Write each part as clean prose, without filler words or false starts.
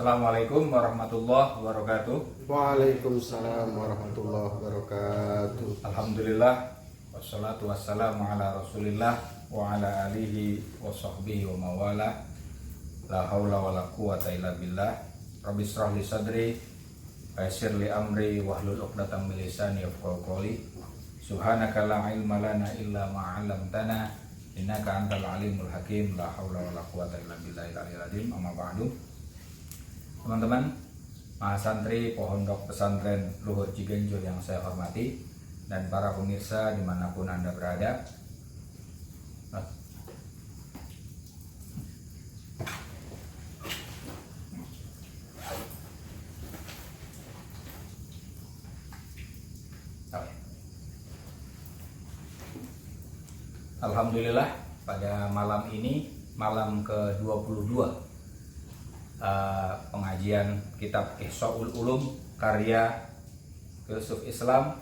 Assalamualaikum warahmatullahi wabarakatuh. Waalaikumsalam warahmatullahi wabarakatuh. Alhamdulillah wassalatu wassalamu ala Rasulillah wa ala alihi wa sahbihi wa mawala. La haula wa la quwata illa billah. Rabbi shrah li sadri wa yassir li amri wahlul 'uqdatam min lisani yafqahu qawli. Subhanaka la ilma lana illa ma 'allamtana innaka antal alimul hakim. La haula wa la quwata illa billahil aliyyil azim. Amma ba'du. Teman-teman, mahasantri Pondok Pesantren Luhur Ciganjur yang saya hormati, dan para pemirsa dimanapun Anda berada. Alhamdulillah, pada malam ini, malam ke-22 pengajian kitab Ihsaul Ulum karya filsuf Islam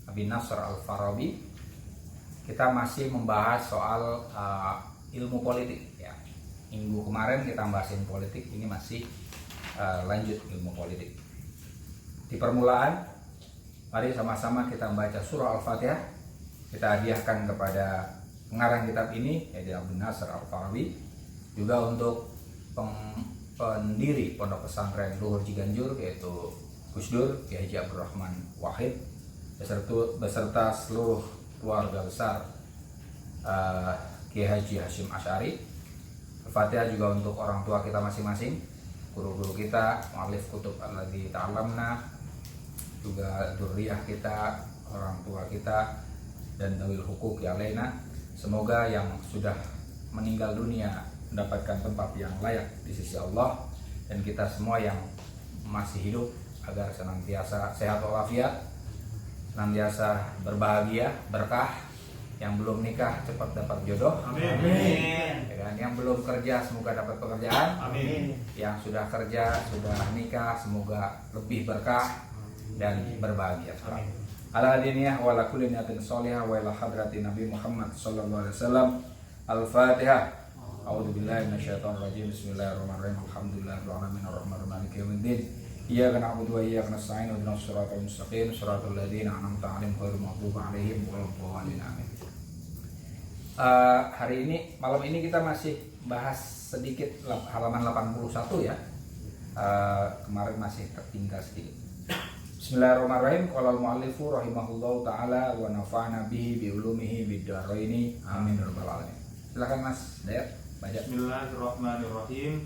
Abi Nasr Al-Farabi, kita masih membahas soal ilmu politik ya. Minggu kemarin kita bahasin politik, ini masih lanjut ilmu politik. Di permulaan, mari sama-sama kita membaca surah Al-Fatihah. Kita hadiahkan kepada pengarang kitab ini, yaitu Abi Nasr Al-Farabi, juga untuk pendiri Pondok Pesantren Luhur Ciganjur, yaitu Gus Dur Kiai Haji Abdurrahman Wahid, beserta seluruh keluarga besar Kiai Haji Hashim Asy'ari. Al-Fatihah juga untuk orang tua kita masing-masing, guru-guru kita, mu'allif kutub alladzi ta'allamna, juga dzurriyyah kita, orang tua kita, dan dawil hukuk ya laina. Semoga yang sudah meninggal dunia mendapatkan tempat yang layak di sisi Allah, dan kita semua yang masih hidup agar senantiasa sehat walafiat, senantiasa berbahagia, berkah. Yang belum nikah cepat dapat jodoh, amin. Yang belum kerja semoga dapat pekerjaan, amin. Yang sudah kerja, sudah nikah, semoga lebih berkah dan berbahagia. Amin. Ala diniyah wa la kulli niyatin sholihah wa ila hadratin Nabi Muhammad sallallahu alaihi wasallam. Al-Fatihah. A'udzubillahi minasyaitonir rajim. Bismillahirrahmanirrahim. Alhamdulillahirabbil alamin arrahmanirrahim maliki yaumiddin. Iyyaka na'budu wa iyyaka nasta'in. Ihdinas siratal mustaqim, siratal ladzina an'amta 'alaihim ghairil maghdubi 'alaihim waladdallin. Amin. Hari ini, malam ini kita masih bahas sedikit halaman 81 ya. Kemarin masih tertinggal sedikit. Bismillahirrahmanirrahim. Qala al-mu'allifu rahimahullahu taala wa nafa'ana bihi bi ulumihi bid dharaini. Amin ya rabbal alamin. Silakan Mas Dayat. Bismillahirrahmanirrahim.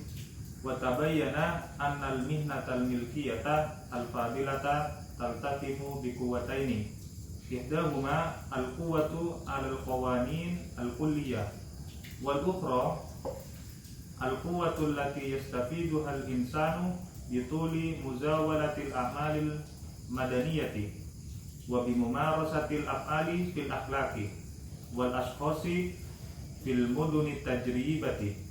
Wa tabayyana anna al-mihnatal milkiyata al-fadilata taltaqimu bi quwwataini. Ihdahuma al-quwwatu 'ala al-qawanin al-kulliyah wal ukhra al-quwwatu allati yastafiduha al-insanu bi tuli muzawalatil a'malil madaniyati wa bi mumarasatil af'ali fil akhlaqi wal ashkhasi fil muduni tajribiyati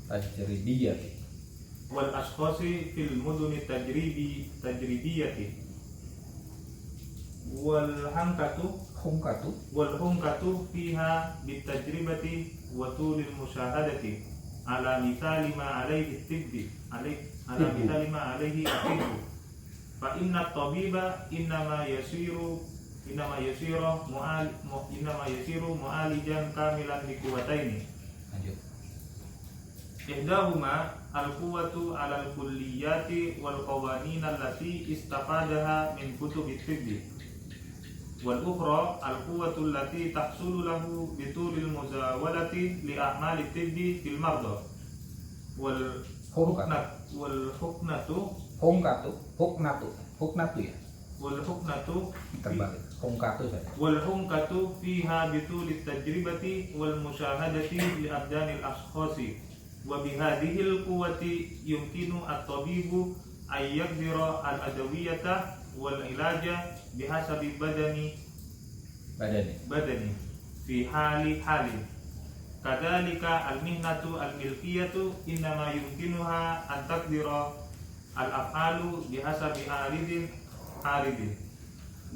wal ashkhasi fil muduni tajribiyati wal hunkatu fiha bit tajribati wa tulil musyahadati ala mithali ma alayhi tibbi ala mithali ma alayhi tibbu fa inna tabiba innama yasiru mu'alijan kamilan li quwwataini. Ihdahuma al-quwwatu 'ala al-kulliyati wal qawanin allati istafadaha min kutubi tibbi wal ukhra al-quwwatu allati tahsulu lahu bi tulil muzawalati li a'mali tibbi fil marda wal huknatu ya wal huknatu terbalik saja. Wal hunkatu fiha bitulit tajribati wal musyahadati li abdanil ashkhasi wa bihadhil quwwati yumkinu at-tabibu ay yaqdira al-adawiyata wal ilaja bihasabi badani fi halin kadhalika al-mihnatu al-milkiyatu innama yumkinuha an taqdira al-af'alu bihasabi aridin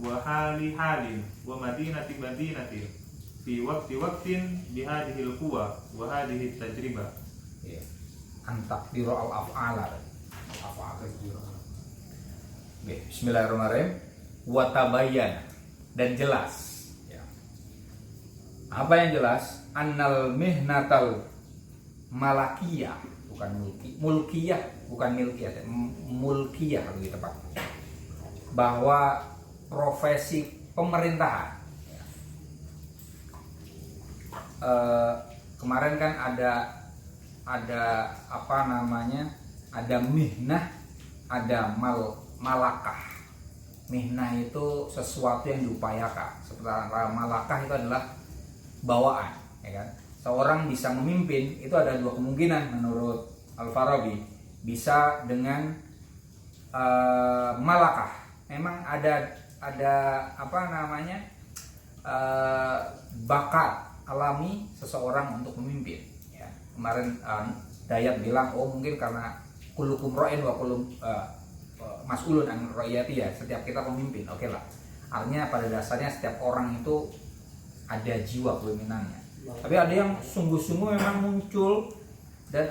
wa halin wa madinatin fi waqtin bihadhil quwwa wa hadhihi tajribah. Antakdiru al-af'ala. Oke, bismillahirrahmanirrahim. Wa tabayyana, dan jelas ya. Apa yang jelas? Annal mihnatal malakiyah, bukan mulkiyah, bukan milkiyah, mulkiyah lebih tepat. Bahwa profesi pemerintahan ya. Kemarin kan ada apa namanya, ada mihnah, ada malakah. Mihnah itu sesuatu yang diupayakan, sementara malakah itu adalah bawaan, ya kan? Seorang bisa memimpin itu ada dua kemungkinan menurut Al-Farabi. Bisa dengan malakah, memang ada apa namanya, bakat alami seseorang untuk memimpin ya. Kemarin Dayat bilang, oh mungkin karena kullukum ra'in wa kullukum mas'ulun an ra'iyati, ya, setiap kita pemimpin. Oke lah, artinya pada dasarnya setiap orang itu ada jiwa kepemimpinannya. Tapi ada yang sungguh-sungguh memang muncul dan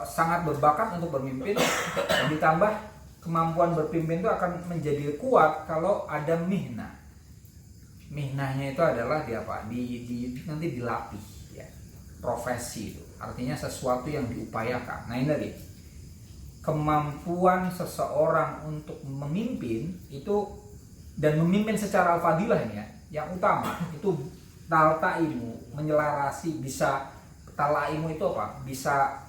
sangat berbakat untuk bermimpin, dan ditambah kemampuan berpimpin itu akan menjadi kuat kalau ada mihnah. Mihnahnya itu adalah nanti dilatih ya. Profesi itu artinya sesuatu yang diupayakan. Nah ini tadi, kemampuan seseorang untuk memimpin itu, dan memimpin secara al-fadilah ini ya, yang utama itu taltaimu, menyelarasi, bisa talaimu itu apa? Bisa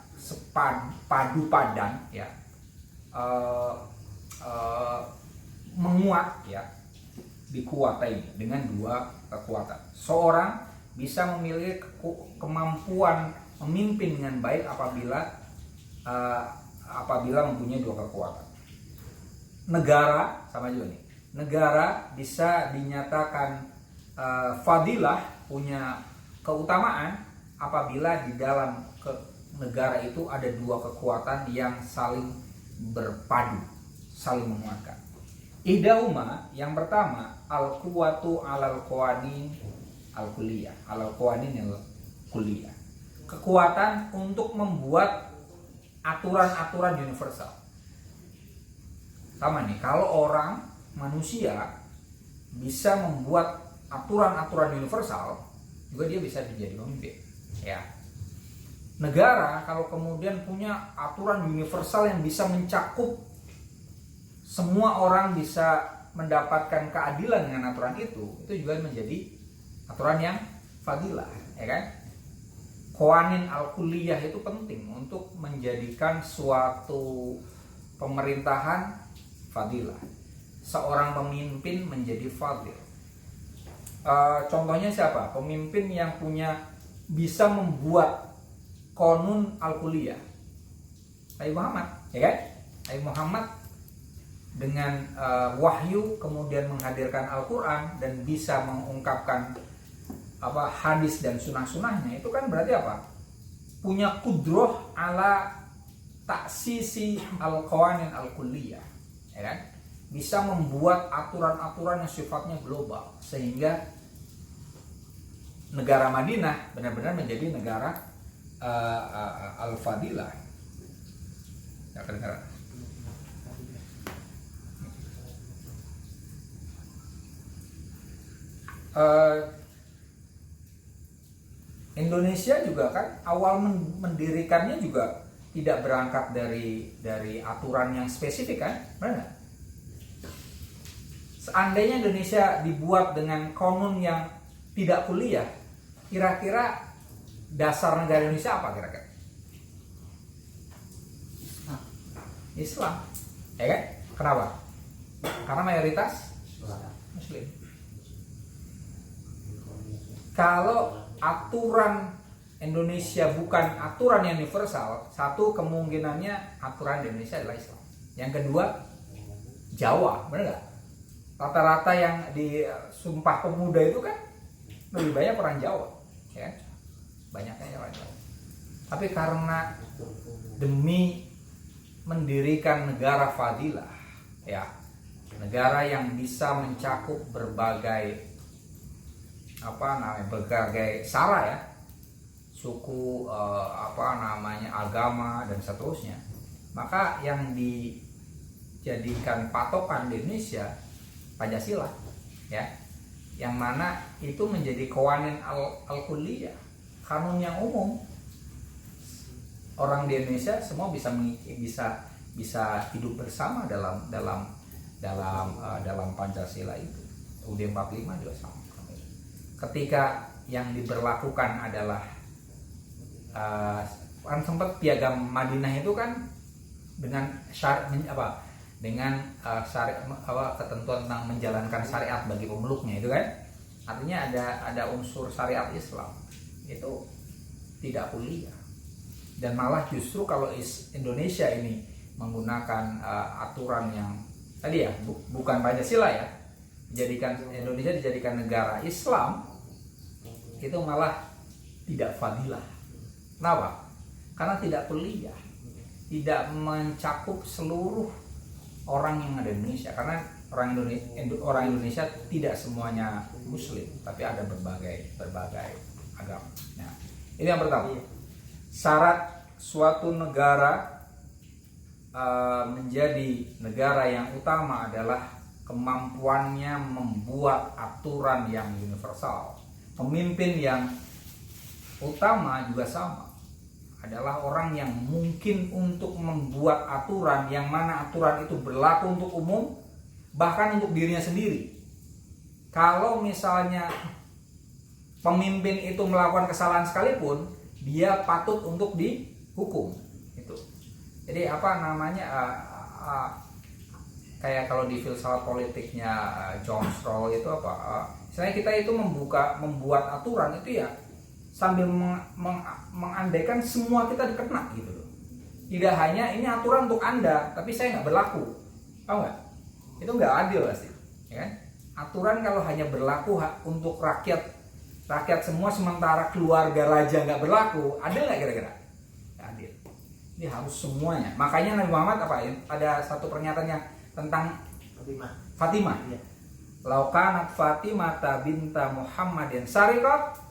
padu padan ya, menguat ya, dikuatai dengan dua kekuatan. Seorang bisa memiliki kemampuan memimpin dengan baik apabila mempunyai dua kekuatan. Negara sama juga nih. Negara bisa dinyatakan fadilah, punya keutamaan apabila di dalam negara itu ada dua kekuatan yang saling berpadu, saling menguatkan. Ihdahuma, yang pertama, al-quwwatu 'alal qawanin al-kulliyah, 'alal qawanin al-kulliyah. Kekuatan untuk membuat aturan-aturan universal. Sama nih, kalau orang manusia bisa membuat aturan-aturan universal, juga dia bisa menjadi pemimpin ya. Negara kalau kemudian punya aturan universal yang bisa mencakup semua orang, bisa mendapatkan keadilan dengan aturan itu juga menjadi aturan yang fadilah, ya kan? Qawanin al-kulliyah itu penting untuk menjadikan suatu pemerintahan fadilah. Seorang pemimpin menjadi fadil. Contohnya siapa? Pemimpin yang bisa membuat qanun al-kulliyah. Nabi Muhammad, ya kan? Nabi Muhammad dengan wahyu kemudian menghadirkan Al-Quran dan bisa mengungkapkan hadis dan sunah-sunahnya, itu kan berarti apa? Punya kudroh ala taksisi al-qawanin al-kulliyah, ya kan? Bisa membuat aturan-aturan yang sifatnya global, sehingga negara Madinah benar-benar menjadi negara al-fadilah. Ya, kedengaran. Indonesia juga kan awal mendirikannya juga tidak berangkat dari aturan yang spesifik kan, benar? Seandainya Indonesia dibuat dengan konun yang tidak kuliah, kira-kira dasar negara Indonesia apa kira-kira? Islam, ya kan? Kenapa? Karena mayoritas Muslim. Kalau aturan Indonesia bukan aturan yang universal, satu kemungkinannya aturan Indonesia adalah Islam. Yang kedua, Jawa, benar nggak? Rata-rata yang di Sumpah Pemuda itu kan lebih banyak orang Jawa, ya, banyaknya orang Jawa. Tapi karena demi mendirikan negara fadilah, ya, negara yang bisa mencakup berbagai berbagai sara ya, suku, agama dan seterusnya, maka yang dijadikan patokan di Indonesia Pancasila, ya, yang mana itu menjadi qawanin al-kulliyah, kanun yang umum. Orang di Indonesia semua bisa hidup bersama dalam Pancasila itu. UUD 45 juga sama. Ketika yang diberlakukan adalah kan sempat piagam Madinah itu kan dengan ketentuan tentang menjalankan syariat bagi pemeluknya itu kan, artinya ada unsur syariat Islam itu tidak kuliah. Dan malah justru kalau Indonesia ini menggunakan aturan yang tadi ya bukan Pancasila ya, Indonesia dijadikan negara Islam, itu malah tidak fadilah. Kenapa? Karena tidak kuliah, tidak mencakup seluruh orang yang ada di Indonesia. Karena orang Indonesia tidak semuanya Muslim, tapi ada berbagai agama. Nah, ini yang pertama. Syarat suatu negara menjadi negara yang utama adalah kemampuannya membuat aturan yang universal. Pemimpin yang utama juga sama, adalah orang yang mungkin untuk membuat aturan yang mana aturan itu berlaku untuk umum, bahkan untuk dirinya sendiri. Kalau misalnya pemimpin itu melakukan kesalahan sekalipun, dia patut untuk dihukum. Itu. Jadi kayak kalau di filsafat politiknya John Rawls itu misalnya kita itu membuat aturan itu ya sambil mengandaikan semua kita dikena gitu loh. Tidak hanya ini aturan untuk Anda, tapi saya nggak berlaku. Tahu nggak? Itu nggak adil pasti, ya kan? Aturan kalau hanya berlaku untuk rakyat semua sementara keluarga raja nggak berlaku, adil nggak kira-kira? Nggak adil. Ini harus semuanya. Makanya Nabi Muhammad ada satu pernyataannya tentang Fatimah. Iya. Laukanat Fatimah binta Muhammadin sariqat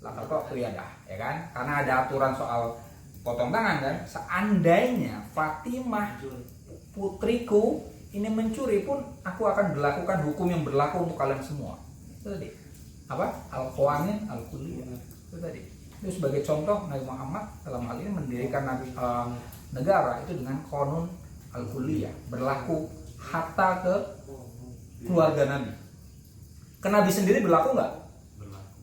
lakal ya kan? Karena ada aturan soal potong tangan kan. Seandainya Fatimah putriku ini mencuri pun, aku akan berlakukan hukum yang berlaku untuk kalian semua. Itu tadi. Al-qawanin al-kulliyah. Itu tadi. Itu sebagai contoh Nabi Muhammad dalam hal ini mendirikan negara itu dengan qanun al-kulliyah, berlaku hatta ke keluarga Nabi. Ke Nabi sendiri berlaku nggak?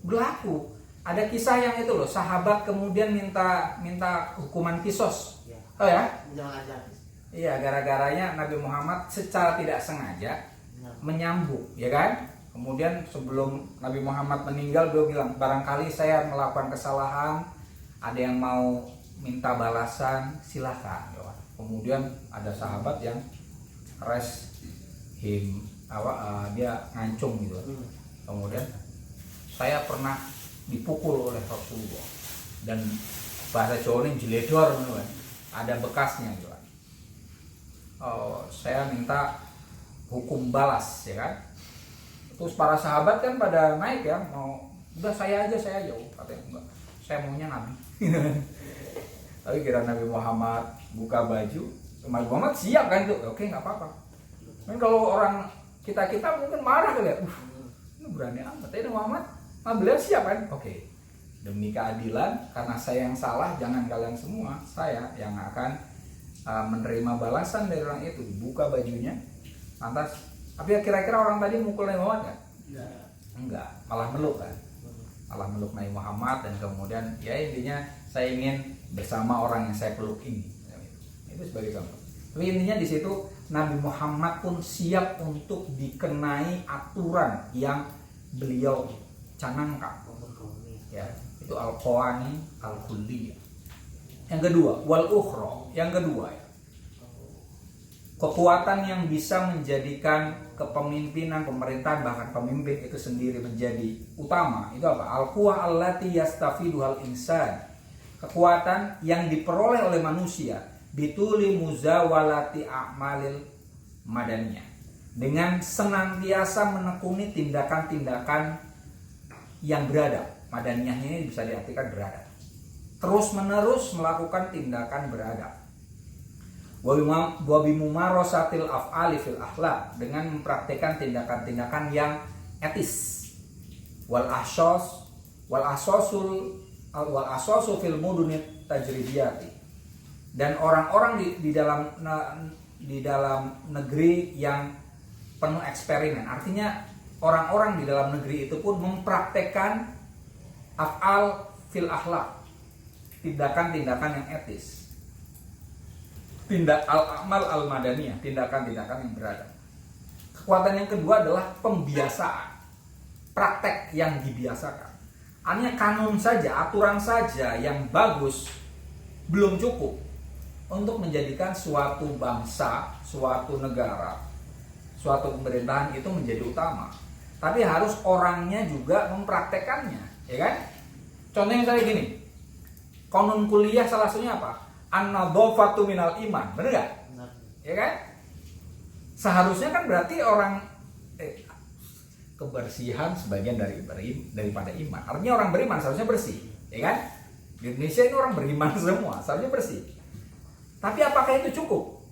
Berlaku. Ada kisah yang itu loh, sahabat kemudian minta hukuman kisos. Oh ya? Iya, gara-garanya Nabi Muhammad secara tidak sengaja menyambut, ya kan? Kemudian sebelum Nabi Muhammad meninggal, beliau bilang, barangkali saya melakukan kesalahan, ada yang mau minta balasan, silakan. Kemudian ada sahabat yang dia ngancung gitu. Kemudian saya pernah dipukul oleh Rasulullah dan bahasa Jawa ini jeledor gitu kan, ada bekasnya gitu kan. Saya minta hukum balas, ya kan. Terus para sahabat kan pada naik ya, mau udah saya aja jauh, katanya enggak, saya maunya Nabi. Tapi kira Nabi Muhammad buka baju, Nabi Muhammad siap kan tuh, oke nggak apa-apa. Kan kalau orang kita mungkin marah kali ya, ini berani amat. Tapi Muhammad, beliau siap kan, oke. Demi keadilan, karena saya yang salah, jangan kalian semua, saya yang akan menerima balasan dari orang itu. Dibuka bajunya, lantas. Tapi kira-kira orang tadi mukul Nabi Muhammad kan? Enggak, malah meluk kan? Malah meluk Nabi Muhammad, dan kemudian ya intinya saya ingin bersama orang yang saya peluk ini. Itu sebagai contoh. Tapi intinya di situ Nabi Muhammad pun siap untuk dikenai aturan yang beliau canangkan. Ya, itu al-qawani al-kulliyah. Yang kedua, wal ukhra. Yang kedua ya, kekuatan yang bisa menjadikan kepemimpinan, pemerintahan, bahkan pemimpin itu sendiri menjadi utama. Itu apa? Al-quwah allati yastafiduhal insan. Kekuatan yang diperoleh oleh manusia bituli muzawalati a'malil madaniyah, dengan senantiasa menekuni tindakan-tindakan yang beradab. Madaniyah ini bisa diartikan beradab. Terus menerus melakukan tindakan beradab. wa bimumarasatil af'ali fil akhlaq, dengan mempraktikkan tindakan-tindakan yang etis. Wal asasu fil mudunit tajribiyati, dan orang-orang di dalam negeri yang penuh eksperimen. Artinya orang-orang di dalam negeri itu pun mempraktekkan af'al fil akhlaq, tindakan-tindakan yang etis. Al-amal al-madaniyah, tindakan-tindakan yang beradab. Kekuatan yang kedua adalah pembiasaan, praktek yang dibiasakan. Artinya kanun saja, aturan saja yang bagus belum cukup untuk menjadikan suatu bangsa, suatu negara, suatu pemerintahan itu menjadi utama. Tapi harus orangnya juga mempraktekannya, ya kan? Contohnya misalnya gini, konon kuliah salah satunya apa? An-nadhafatu minal iman, bener gak? Ya kan? Seharusnya kan berarti orang kebersihan sebagian daripada iman. Artinya orang beriman seharusnya bersih, ya kan? Di Indonesia ini orang beriman semua, seharusnya bersih. Tapi apakah itu cukup?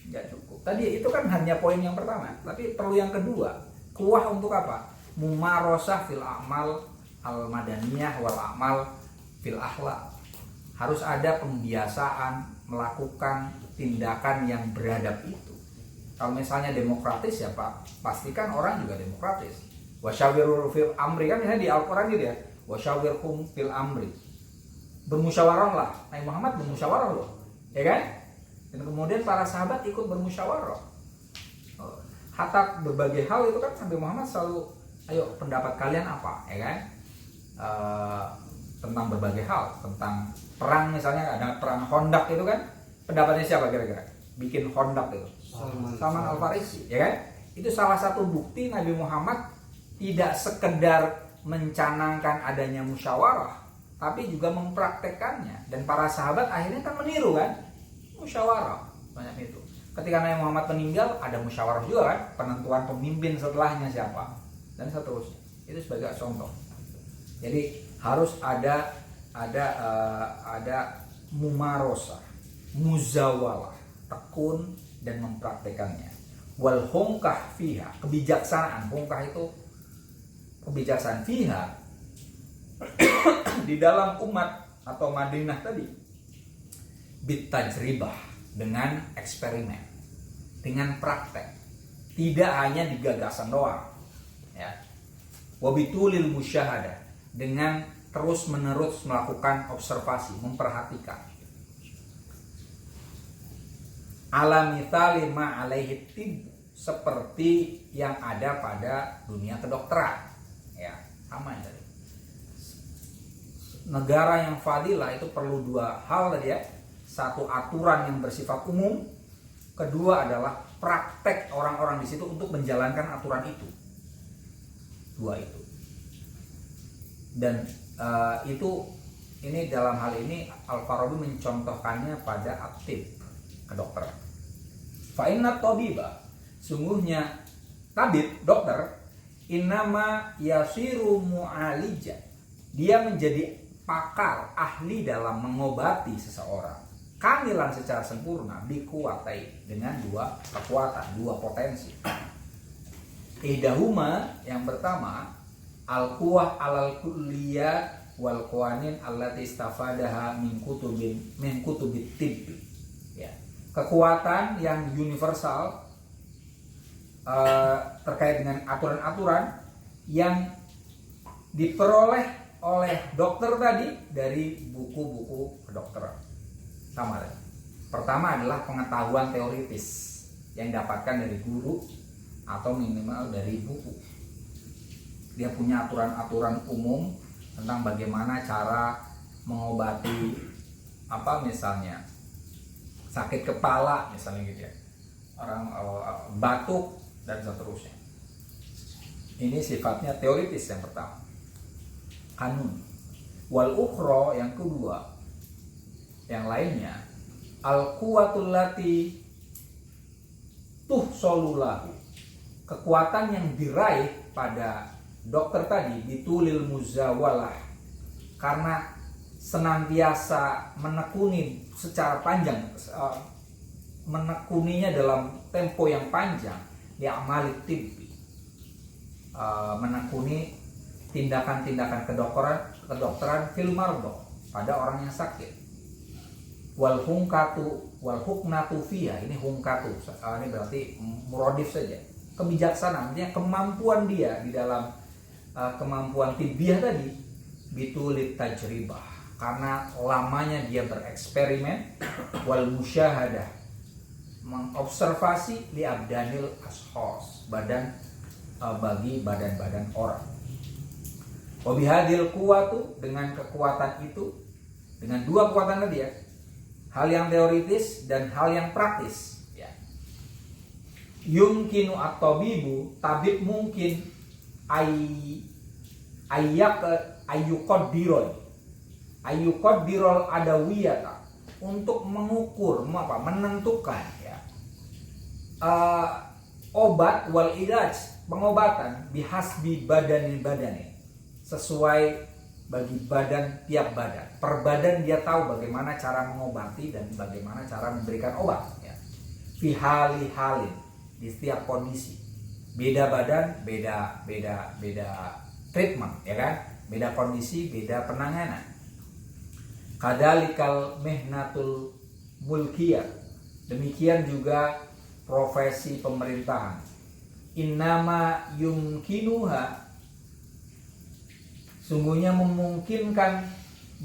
Tidak cukup. Tadi itu kan hanya poin yang pertama, tapi perlu yang kedua. Kuah untuk apa? Mumarosah fil amal al-madaniyah wal amal fil akhlaq. Harus ada pembiasaan melakukan tindakan yang beradab itu. Kalau misalnya demokratis ya Pak, pastikan orang juga demokratis. Wasyawirhum fil amri, kan misalnya di Al-Qur'an gitu ya. Wasyawirhum fil amri. Bermusyawarahlah. Nabi Muhammad bermusyawarah loh. Ya kan? Dan kemudian para sahabat ikut bermusyawarah. Hatta berbagai hal itu kan Nabi Muhammad selalu, ayo pendapat kalian apa, ya kan? Tentang berbagai hal, tentang perang misalnya, ada perang Khandaq itu kan, pendapatnya siapa kira-kira? Bikin Khandaq itu Salman Al-Farisi, ya kan? Itu salah satu bukti Nabi Muhammad tidak sekedar mencanangkan adanya musyawarah, tapi juga mempraktekkannya. Dan para sahabat akhirnya kan meniru kan, musyawarah banyak itu. Ketika Nabi Muhammad meninggal, ada musyawarah juga kan, penentuan pemimpin setelahnya siapa, dan seterusnya. Itu sebagai contoh. Jadi harus ada mumarosah, muzawalah, tekun dan mempraktekannya. Wal hungkah fiha, kebijaksanaan. Hungkah itu kebijaksanaan. Fiha di dalam umat atau Madinah tadi, bitajribah, dengan eksperimen, dengan praktek, tidak hanya di gagasan doang, ya. Wabitulil musyahadah, dengan terus menerus melakukan observasi, memperhatikan. Ala mithali ma alaihi tib, seperti yang ada pada dunia kedokteran, ya, sama ya tadi. Negara yang fadilah itu perlu dua hal tadi ya. Satu, aturan yang bersifat umum. Kedua adalah praktek orang-orang di situ untuk menjalankan aturan itu. Dua itu. Dan ini dalam hal ini Al-Farabi mencontohkannya pada atib, kedokteran. Fa inna tabiba, sungguhnya tabib, dokter, innama yasiru mu'alija, dia menjadi pakar, ahli dalam mengobati seseorang, kamilan secara sempurna, bikuwatai, dengan dua kekuatan, dua potensi. Idahuma, yang pertama, al-quwah alal kulliyat wal qawanin allati istafadaha min kutubit tibbi, ya. Kekuatan yang universal terkait dengan aturan-aturan yang diperoleh oleh dokter tadi dari buku-buku kedokteran. Sama tadi. Pertama adalah pengetahuan teoritis yang didapatkan dari guru atau minimal dari buku. Dia punya aturan-aturan umum tentang bagaimana cara mengobati apa misalnya sakit kepala misalnya gitu ya, orang batuk dan seterusnya. Ini sifatnya teoritis yang pertama, kanun. Wal ukhra, yang kedua, yang lainnya, al quwwatul lati tuhsolu lahu, kekuatan yang diraih pada dokter tadi bitulil muzawalah, karena senantiasa menekuni secara panjang, menekuninya dalam tempo yang panjang, li amali tibbi, menekuni tindakan-tindakan kedokteran fil mardo, pada orang yang sakit. Wal huknatu fiha, ini hungkatu, ini berarti muradif saja. Kebijaksanaan, artinya kemampuan dia di dalam kemampuan tibiah tadi, bitulit tajribah, karena lamanya dia bereksperimen, wal musyahadah, mengobservasi li abdanil ashos, bagi badan-badan orang. Wabihadil kuwatu, dengan kekuatan itu, dengan dua kekuatan tadi ya, hal yang teoritis dan hal yang praktis ya. Yumkinu at-tabibu, tabib mungkin ayyuqaddirul adawiyata, untuk mengukur, menentukan ya, obat wal ilaj, pengobatan bihasbi badani, sesuai bagi badan tiap badan. Per badan dia tahu bagaimana cara mengobati dan bagaimana cara memberikan obat ya. Fi halin, di setiap kondisi. Beda badan, beda treatment ya kan? Beda kondisi, beda penanganan. Kadalikal mihnatul mulkiyah, demikian juga profesi pemerintahan. Innama yumkinuha, sungguhnya memungkinkan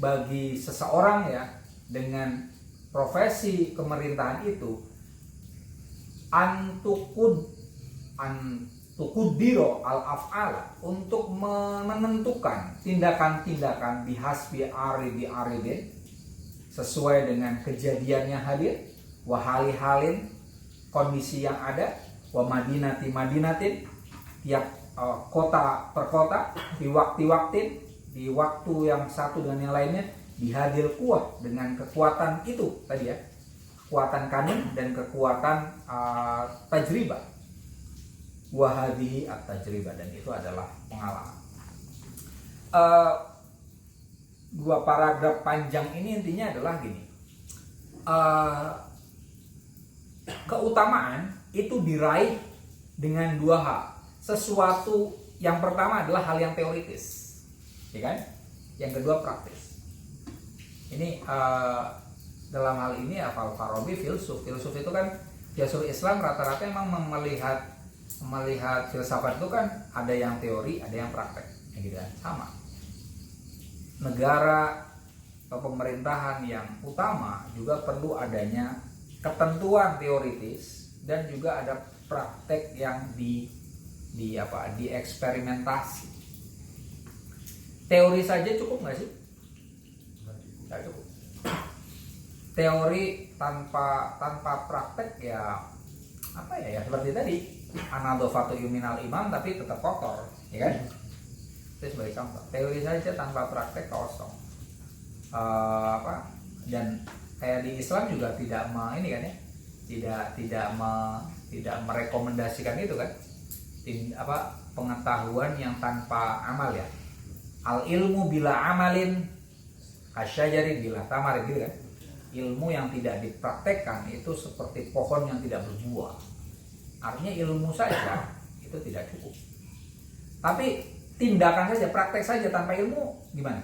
bagi seseorang ya, dengan profesi pemerintahan itu, antukudiro al-af'ala, untuk menentukan tindakan-tindakan bihasbi aridin, sesuai dengan kejadian yang hadir, wahali-halin, kondisi yang ada, wa madinatin, tiap kota per kota, di waktu yang satu dengan yang lainnya, bihadil kuah, dengan kekuatan itu tadi ya, kekuatan kanin dan kekuatan tajribah, wahadihi at-tajribah, dan itu adalah pengalaman. Dua paragraf panjang ini intinya adalah gini, keutamaan itu diraih dengan dua hal. Sesuatu yang pertama adalah hal yang teoritis, ya kan? Yang kedua praktis. Ini dalam hal ini Al-Farabi filsuf itu kan, filsuf Islam rata-rata memang melihat filsafat itu kan ada yang teori, ada yang praktek, gitu kan? Sama. Negara atau pemerintahan yang utama juga perlu adanya ketentuan teoritis dan juga ada praktek yang dieksperimentasi. Teori saja cukup nggak sih? Nggak cukup. Teori tanpa praktek ya apa ya, seperti tadi anadofatu yuminal imam, tapi tetap kotor, ya kan? Itu sebagai contoh. Teori saja tanpa praktek kosong. Dan kayak di Islam juga tidak tidak merekomendasikan itu kan, pengetahuan yang tanpa amal ya. Al ilmu bila amalin kasyajari bila tamar, gitu kan. Ilmu yang tidak dipraktekkan itu seperti pohon yang tidak berbuah. Artinya ilmu saja itu tidak cukup. Tapi tindakan saja, praktek saja tanpa ilmu gimana?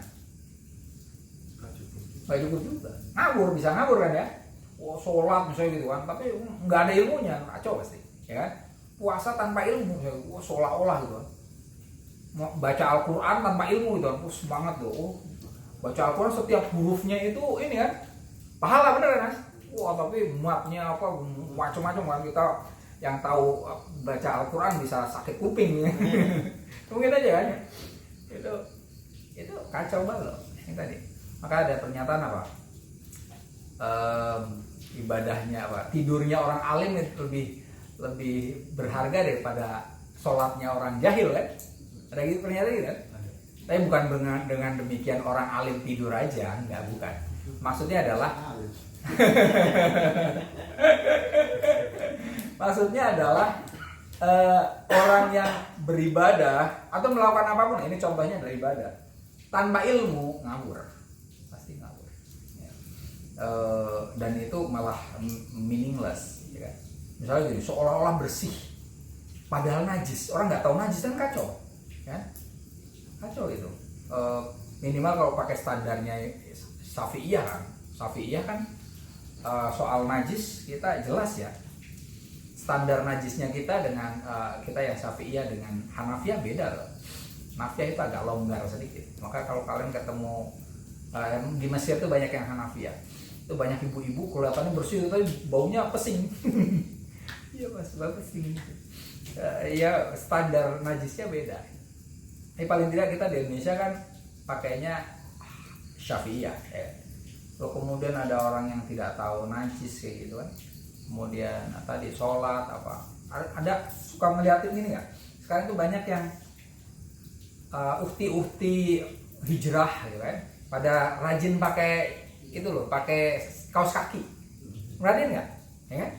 Nggak cukup juga. Ngawur, bisa ngawur kan ya? Sholat misalnya gitu kan, tapi nggak ada ilmunya, kacau pasti, ya kan? Puasa tanpa ilmu, seolah-olah gitu kan. Baca Al-Quran tanpa ilmu gitu kan, semangat tuh. Baca Al-Quran setiap hurufnya itu ini kan, pahala bener kan? Wah, tapi muatnya macam-macam kan, kita yang tahu baca Al-Quran bisa sakit kuping ya. Mungkin aja kan? Itu kacau banget loh yang tadi. Maka ada pernyataan apa? Ibadahnya tidurnya orang alim itu lebih berharga daripada sholatnya orang jahil kan? Ada gitu pernyataan gitu kan? Tapi bukan dengan demikian orang alim tidur aja, enggak, bukan. Maksudnya adalah orang yang beribadah atau melakukan apapun, ini contohnya dari ibadah, tanpa ilmu ngawur, pasti ngawur. Ya. dan itu malah meaningless, ya kan? Misalnya gini, seolah-olah bersih, padahal najis. Orang nggak tahu najis kan kacau, kan? Kacau itu. Minimal kalau pakai standarnya Syafi'iyah kan soal najis kita jelas ya. Standar najisnya kita dengan kita yang Syafi'iyah dengan Hanafiyah beda loh. Hanafiyah itu agak longgar sedikit. Maka kalau kalian ketemu di Mesir tuh banyak yang Hanafiyah. Itu banyak ibu-ibu kelihatannya bersih tapi baunya pesing. Iya mas, bau pesing. Ya standar najisnya beda. Paling tidak kita di Indonesia kan pakainya Syafi'iyah. Kalau kemudian ada orang yang tidak tahu najis kayak gitu kan, kemudian tadi sholat apa, ada suka ngeliatin ini nggak? Sekarang tuh banyak yang ukti hijrah gitu kan, pada rajin pakai itu loh, pakai kaos kaki. Perhatiin nggak? Ya kan?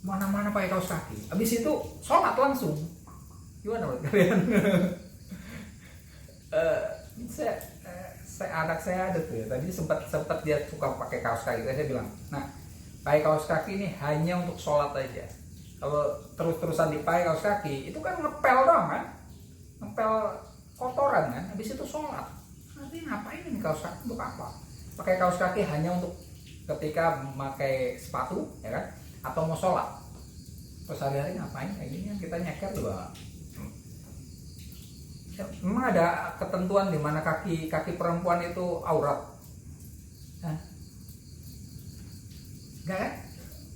Mana-mana pakai kaos kaki. Habis itu sholat langsung. Gimana buat kalian? Anak saya ada tuh ya. Tadi sempat dia suka pakai kaos kaki. Saya bilang, nah pakai kaos kaki ini hanya untuk sholat aja. Kalau terus-terusan dipakai kaos kaki, itu kan ngepel doang kan? Ngepel kotoran kan? Habis itu sholat. Nanti ngapain ini kaos kaki untuk apa? Pakai kaos kaki hanya untuk ketika memakai sepatu, ya kan? Atau mau sholat. Terus hari-hari ngapain? Kayak gini kan kita nyeker juga. Memang ada ketentuan di mana kaki perempuan itu aurat? Hah? Enggak kan?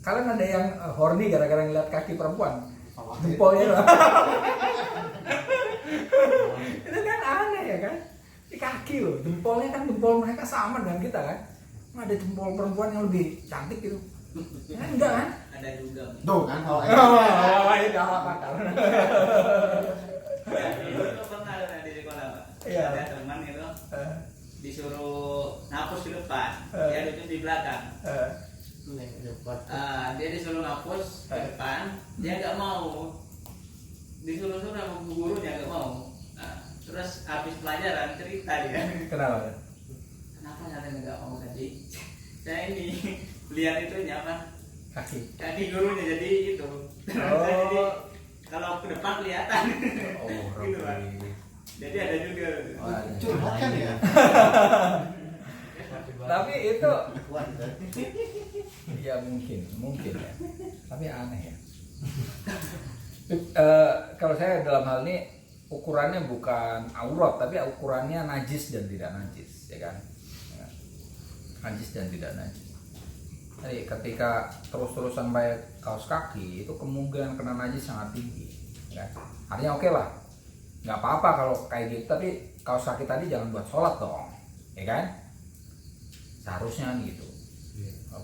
Kalian ada yang horny gara-gara ngeliat kaki perempuan? Jempolnya loh. Itu kan aneh ya kan? Di kaki loh, jempolnya kan jempol mereka sama dengan kita kan? Ada jempol perempuan yang lebih cantik gitu. Ya, enggak kan? Ada juga. Tuh kan kalau ini galak akal. Itu pernah ada di sekolah Pak. Iya. Ada teman itu disuruh ngapus di depan, dia duduk di belakang. Dia disuruh ngapus ke depan, dia nggak mau. Disuruh-suruh sama gurunya nggak mau. Terus habis pelajaran cerita dia. Kenapa? Kenapa kalian nggak mau tadi? Saya ini lihat itunya apa? Kaki gurunya jadi itu. Jadi kalau ke depan kelihatan. Gitu Pak. Jadi ada juga. curhat kan ya. Tapi itu ya mungkin ya. Tapi aneh ya. Kalau saya dalam hal ini ukurannya bukan aurat, tapi ukurannya najis dan tidak najis, ya kan? Najis dan tidak najis. Jadi ketika terus-terusan pakai kaos kaki itu kemungkinan kena najis sangat tinggi, ya. Artinya oke lah, nggak apa-apa kalau kayak gitu, tapi kaos kaki tadi jangan buat sholat dong, ya kan? Seharusnya gitu,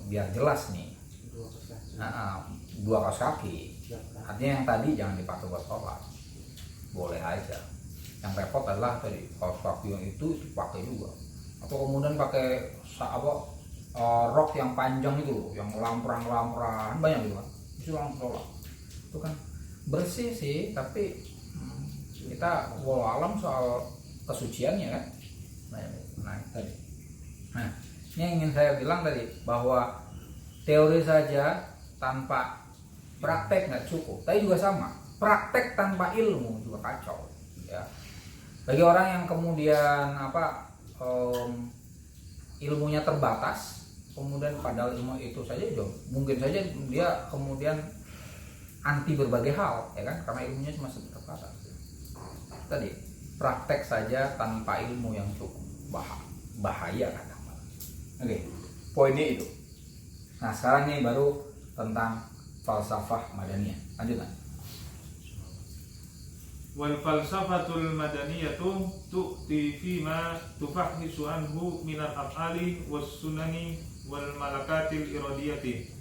biar jelas nih. Dua kaos kaki, artinya yang tadi jangan dipakai buat sholat. Boleh aja. Yang repot adalah tadi kaos kaki yang itu pakai juga. Atau kemudian pakai rok yang panjang itu loh, yang lamprang banyak gitu kan. Itu langsung sholat. Itu kan bersih sih, tapi kita walau alam soal kesuciannya kan. Nah tadi. Nah, ini yang ingin saya bilang tadi bahwa teori saja tanpa praktek nggak cukup. Tapi juga sama. Praktek tanpa ilmu juga kacau ya. Bagi orang yang kemudian ilmunya terbatas, kemudian padahal ilmu itu saja mungkin saja dia kemudian anti berbagai hal ya kan, karena ilmunya cuma terbatas. Tadi praktek saja tanpa ilmu yang cukup bahaya kadang. Oke, poinnya itu. Nah sekarang nih baru tentang falsafah madaniyah. Lanjutan. Wal falsafatul madaniyatu tu'ti fima tufahhisu anhu minal af'ali was sunani wal malakatil iradiyati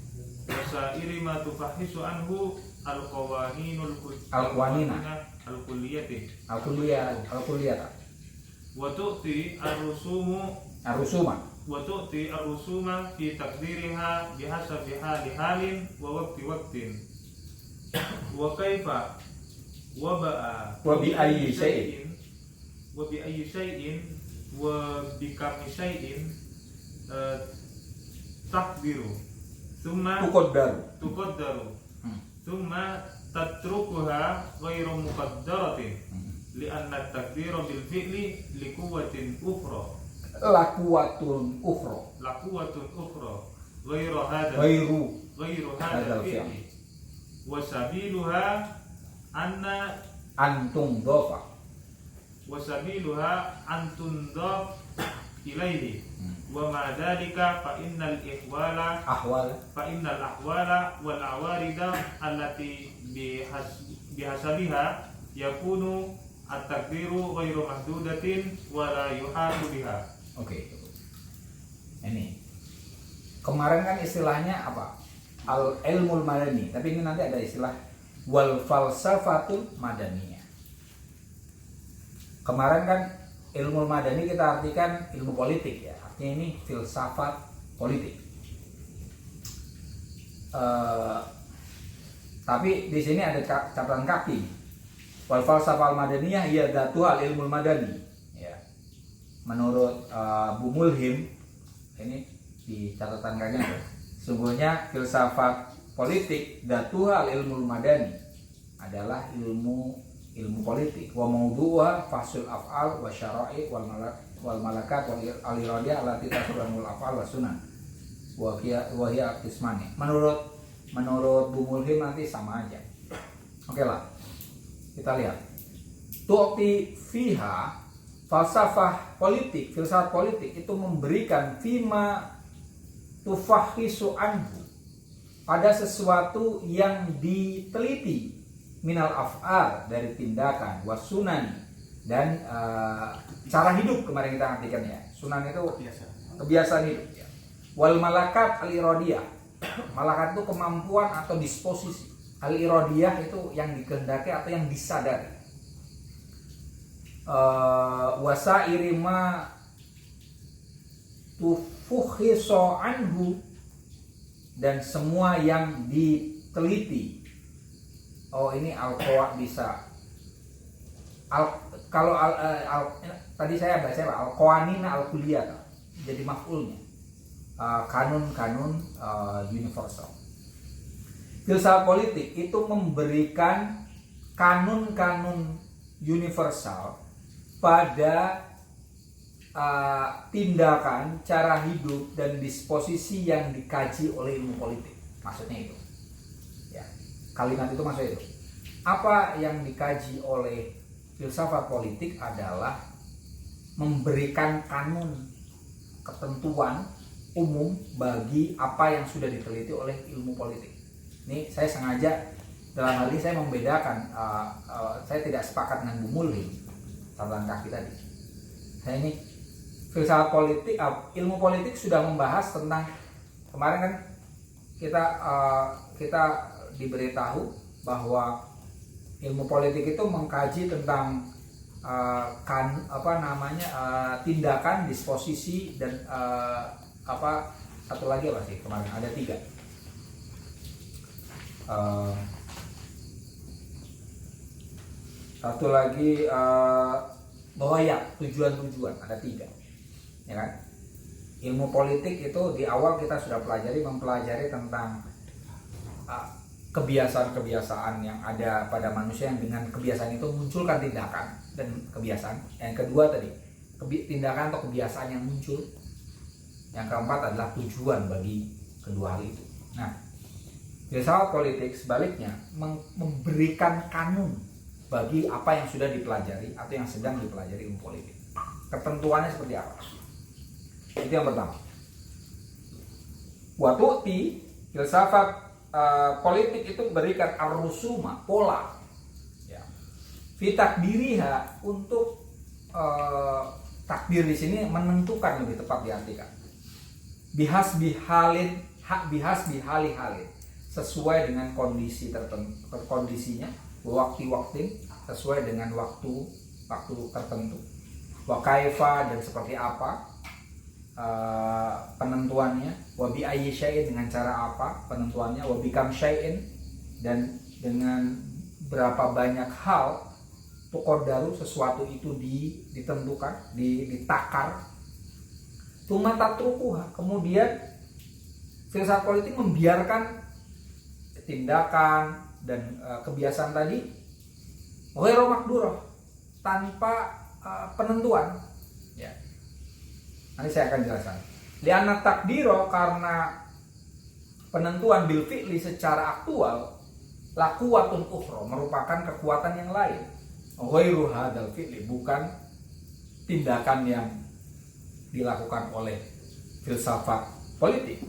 wasairi ma tufahhisu anhu al qawaninul kulliyati wa tu'ti ar-rusuma fi taqdiriha bihasabi halin wa waqtin wa kaifa wa bi ayyi syai'in wa bi kami syai'in takdiru thumma tuqaddaru thumma tatrukuha ghairu muqaddaratin li'anna at-takdira bil fi'li liquwwatin ukhra lakuwatun ukhra ghairu hadha fi'li wa sabiluha antum dofa ilaihi wa ma dzalika fa innal ahwala wal awarida allati bihasabiha yakunu at-takdiru ghairu mahdudatin wa la yuhadu biha. Oke. Ini kemarin kan istilahnya apa? Al ilmul madani, tapi ini nanti ada istilah wal falsafatul madaniyah. Kemarin kan ilmu madani kita artikan ilmu politik ya, artinya ini filsafat politik. Tapi di sini ada catatan kaki. Wal falsafal madaniyah ya datu al ilmu madani. Ya. Menurut Bu Mulhim ini di catatan kakinya, sungguhnya filsafat politik datu al ilmu madani adalah ilmu politik. Wa mawdu'uha fasul af'al wa syara'i wal malakat wal al-iradiyah allati tasrunul af'al wa sunan. Wa hiya qismani. Menurut Bu Mulhim nanti sama aja. Oke lah. Kita lihat. Tu'ti fiha falsafah politik, filsafat politik itu memberikan fima tufahisu anhu pada sesuatu yang diteliti minal af'al dari tindakan wasunan dan cara hidup kemarin kita artikan ya. Sunan itu kebiasaan hidup ya. Wal malakat al-iradiyah. Malakat itu kemampuan atau disposisi. Al-iradiyah itu yang dikehendaki atau yang disadari. Wasairi ma tufuhiso anhu dan semua yang diteliti. Oh ini al-qawa bisa. Tadi saya baca al-qawanina al-kulliyah jadi maf'ulnya. Kanun-kanun universal. Filsafat politik itu memberikan kanun-kanun universal pada tindakan, cara hidup dan disposisi yang dikaji oleh ilmu politik. Maksudnya itu. Ya, kalimat itu maksudnya itu. Apa yang dikaji oleh filsafat politik adalah memberikan kanun, ketentuan umum bagi apa yang sudah diteliti oleh ilmu politik. Ini saya sengaja dalam hal ini saya membedakan, saya tidak sepakat dengan Bu Mulhim catatan kaki tadi. Saya ini filsafat politik, ilmu politik sudah membahas tentang kemarin kan kita diberitahu bahwa ilmu politik itu mengkaji tentang tindakan, disposisi dan satu lagi apa sih kemarin ada 3. Satu lagi bahwa ya tujuan ada 3 ya kan. Ilmu politik itu di awal kita sudah mempelajari tentang kebiasaan-kebiasaan yang ada pada manusia yang dengan kebiasaan itu munculkan tindakan dan kebiasaan. Yang kedua tadi tindakan atau kebiasaan yang muncul. Yang keempat adalah tujuan bagi kedua hal itu. Nah, filsafat politik sebaliknya memberikan kanun bagi apa yang sudah dipelajari atau yang sedang dipelajari ilmu politik. Ketentuannya seperti apa? Itu yang pertama. Watu'ti filsafat politik itu memberikan ar-rusuma, pola. Ya. Fi takdiriha untuk takdir di sini menentukan, lebih tepat diartikan. Bihasbi hali-halin sesuai dengan kondisi tertentu, kondisinya, waktu sesuai dengan waktu tertentu. Wa kaifa dan seperti apa penentuannya, wa bi ayyi syai'in dengan cara apa penentuannya, wa bi kam syai'in dan dengan berapa banyak hal tuqaddaru sesuatu itu ditentukan, ditakar. Tsumma tatrukuha, kemudian filsafat politik membiarkan tindakan dan kebiasaan tadi ghairu maqdurah, tanpa penentuan. Ya. Nanti saya akan jelaskan. Lianna takdiro, karena penentuan bil fi'li secara aktual, la quwwatun ukhra, merupakan kekuatan yang lain. Ghairu hadzal fi'li, bukan tindakan yang dilakukan oleh filsafat politik.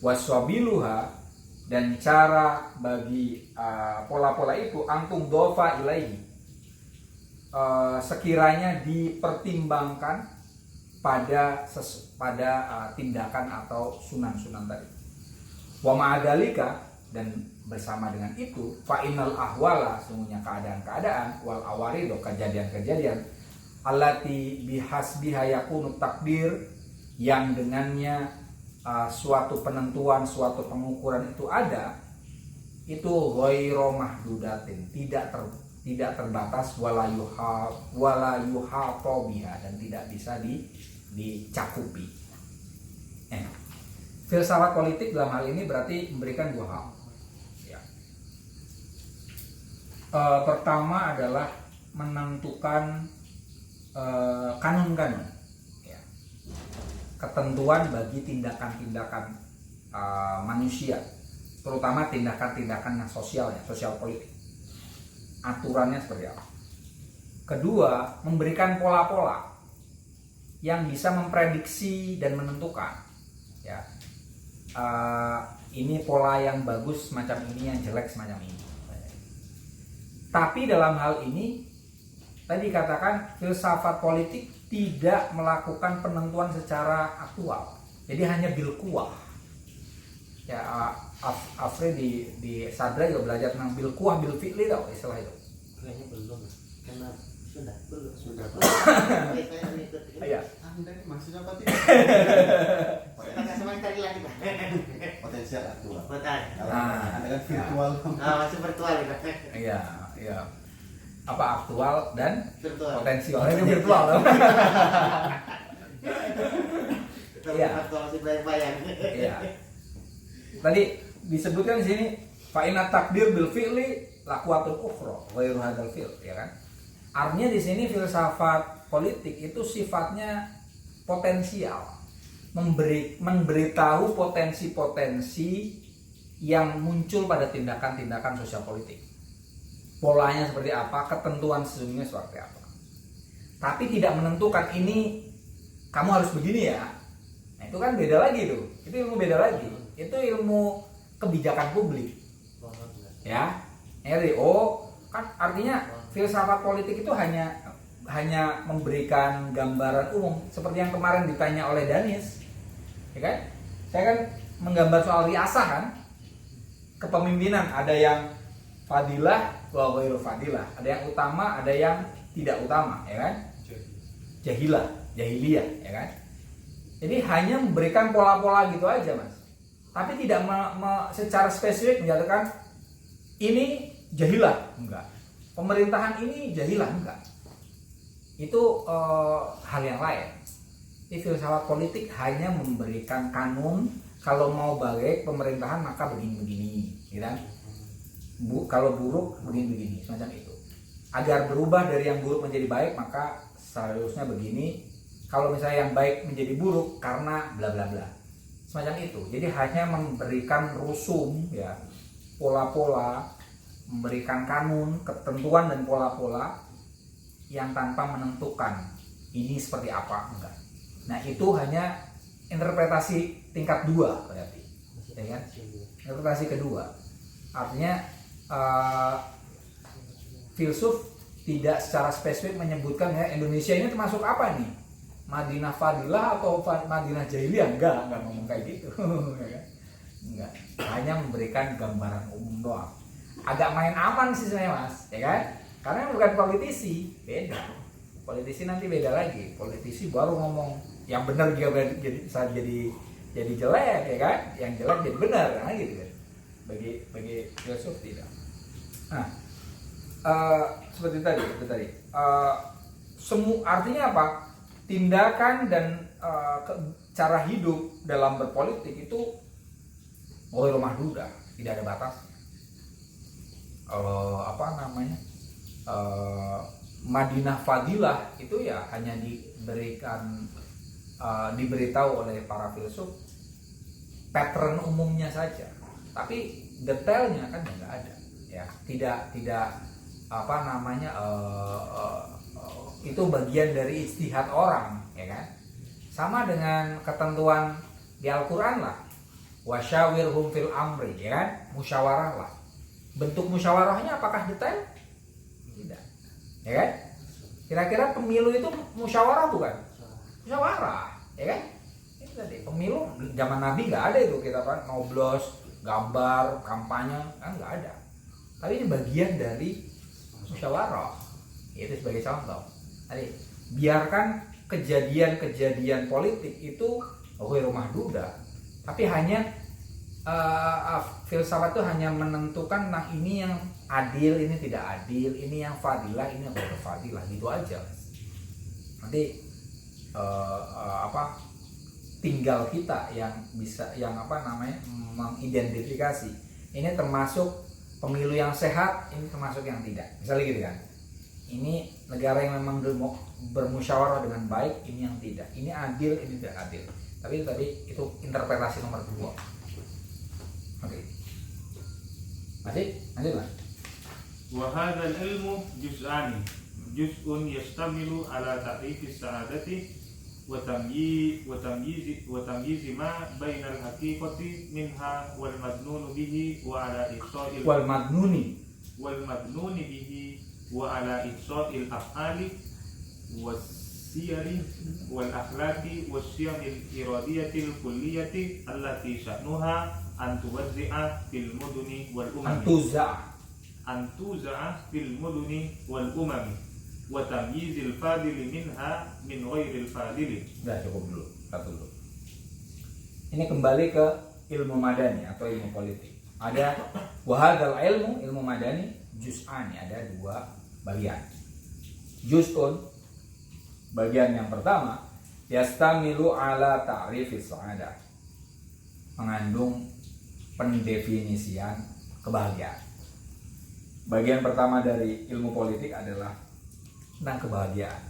Waswabiluha, dan cara bagi pola-pola itu antum dofa ilaihi, sekiranya dipertimbangkan pada tindakan atau sunan-sunan tadi. Wa ma'adalika, dan bersama dengan itu fa innal ahwala, sungguhnya keadaan-keadaan, wal awarido, kejadian-kejadian, allati bihasbiha yakunu takdir, yang dengannya suatu penentuan, suatu pengukuran itu ada, itu ghairu mahdudatin, tidak terbatas, wala yuhata biha, dan tidak bisa dicakupi. Filsafat politik dalam hal ini berarti memberikan dua hal. Ya. Pertama adalah menentukan kanun-kanun, ya, ketentuan bagi tindakan-tindakan manusia, terutama tindakan-tindakan sosial politik. Aturannya seperti apa? Kedua, memberikan pola-pola yang bisa memprediksi dan menentukan, ya, ini pola yang bagus semacam ini, yang jelek semacam ini. Tapi dalam hal ini tadi katakan filsafat politik tidak melakukan penentuan secara aktual, jadi hanya bil kuah. Ya, Afri di Sadra juga belajar tentang bil kuah bil fi'li, tau istilah itu? Kayaknya belum, karena sudah. Iya. Anda ini maksudnya apa Kita sebentar lagi Pak. potensial aktual. Betul. Kalau Anda kan virtual. Masih virtual itu. Iya. Apa aktual dan Virtual. potensial itu virtual. Iya. Virtual masih bayang-bayang. Iya. Tadi disebutkan di sini fa inna takdir bil fi'li laquwatun ukhra ghairu hadzal fi'l, ya kan? Artinya di sini filsafat politik itu sifatnya potensial, memberitahu potensi-potensi yang muncul pada tindakan-tindakan sosial politik. Polanya seperti apa, ketentuan sesungguhnya seperti apa. Tapi tidak menentukan ini kamu harus begini ya. Nah, itu kan beda lagi tuh. Itu ilmu beda lagi. Itu ilmu kebijakan publik. Ya. Jadi kan artinya filsafat politik itu hanya memberikan gambaran umum, seperti yang kemarin ditanya oleh Danis, ya kan? Saya kan menggambar soal riasah kan, kepemimpinan, ada yang fadilah wa ghairu fadilah, ada yang utama, ada yang tidak utama, ya kan? Jahiliyah, ya kan? Jadi hanya memberikan pola-pola gitu aja, Mas. Tapi tidak secara spesifik menyatakan ini jahilah, enggak. Pemerintahan ini jahilah, enggak. Itu hal yang lain. Di filsafat politik hanya memberikan kanun, kalau mau baik pemerintahan maka begini-begini, gitu kan? Kalau buruk begini-begini, semacam itu. Agar berubah dari yang buruk menjadi baik maka seharusnya begini. Kalau misalnya yang baik menjadi buruk karena bla bla bla, semacam itu. Jadi hanya memberikan rusum, ya, pola-pola, memberikan kanun, ketentuan dan pola-pola yang tanpa menentukan ini seperti apa, enggak. Nah, itu hanya interpretasi tingkat 2 berarti, ya kan? Interpretasi kedua, artinya filsuf tidak secara spesifik menyebutkan ya Indonesia ini termasuk apa nih? Madinah Fadilah atau Madinah Jahiliyah? Enggak ngomong kayak gitu. Enggak. Hanya memberikan gambaran umum doang. Agak main aman sih sebenarnya, Mas, ya kan? Karena bukan politisi, beda. Politisi nanti beda lagi. Politisi baru ngomong yang benar juga jadi jelek, ya kan? Yang jelek jadi benar, nah gitu kan. Bagi filsuf tidak. Nah, seperti tadi. Artinya apa? Tindakan dan cara hidup dalam berpolitik itu ghairu mahdudah, tidak ada batas. Apa namanya? Madinah Fadilah itu ya hanya diberitahu oleh para filsuf pattern umumnya saja, tapi detailnya kan nggak ada, ya tidak apa namanya itu bagian dari ijtihad orang, ya kan? Sama dengan ketentuan di Al-Quran lah, wasyawirhum fil amri, ya kan? Musyawarah lah. Bentuk musyawarahnya apakah detail? Tidak, ya kan? Kira-kira pemilu itu musyawarah bukan? Musyawarah, ya kan? Itu tadi pemilu zaman Nabi nggak ada itu, kita kan ngoblos, gambar, kampanye kan nggak ada. Tapi ini bagian dari musyawarah. Itu sebagai contoh. Tadi biarkan kejadian-kejadian politik itu ghairu mahdudah, tapi hanya filsafat itu hanya menentukan tentang ini yang adil, ini tidak adil, ini yang fadilah, ini yang ghairu fadilah, gitu aja. Nanti tinggal kita yang bisa mengidentifikasi ini termasuk pemilu yang sehat, ini termasuk yang tidak, misalnya gitu kan. Ini negara yang memang bermusyawarah dengan baik, ini yang tidak, ini adil, ini tidak adil. Tapi tadi itu interpretasi nomor 2. Oke. Masih lanjut lah. Wa hadzal ilmu juz'ani, juz'un yastamilu ala ta'rifis sa'adati wa tamyiz ma bainal haqiqati minha wal madnun bihi wa ala ihsa'il Wal madnuni bihi wa ala ihsa'il af'ali was siyari wal akhlaqi was siyamil iradiyatil kulliyati allati sha'nuha an tuwazzi'a fil muduni wal umami antuza'a fil muduni wal umami wa tamyizil fadili minha min ghairil fadili. Udah cukup dulu, satu dulu. Ini kembali ke ilmu madani atau ilmu politik. Ada wahadal ilmu madani juz'ani, ada 2 bagian. Juz'un, bagian yang pertama, yastamilu ala ta'rifis sa'adah, mengandung pendefinisian kebahagiaan. Bagian pertama dari ilmu politik adalah tentang kebahagiaan.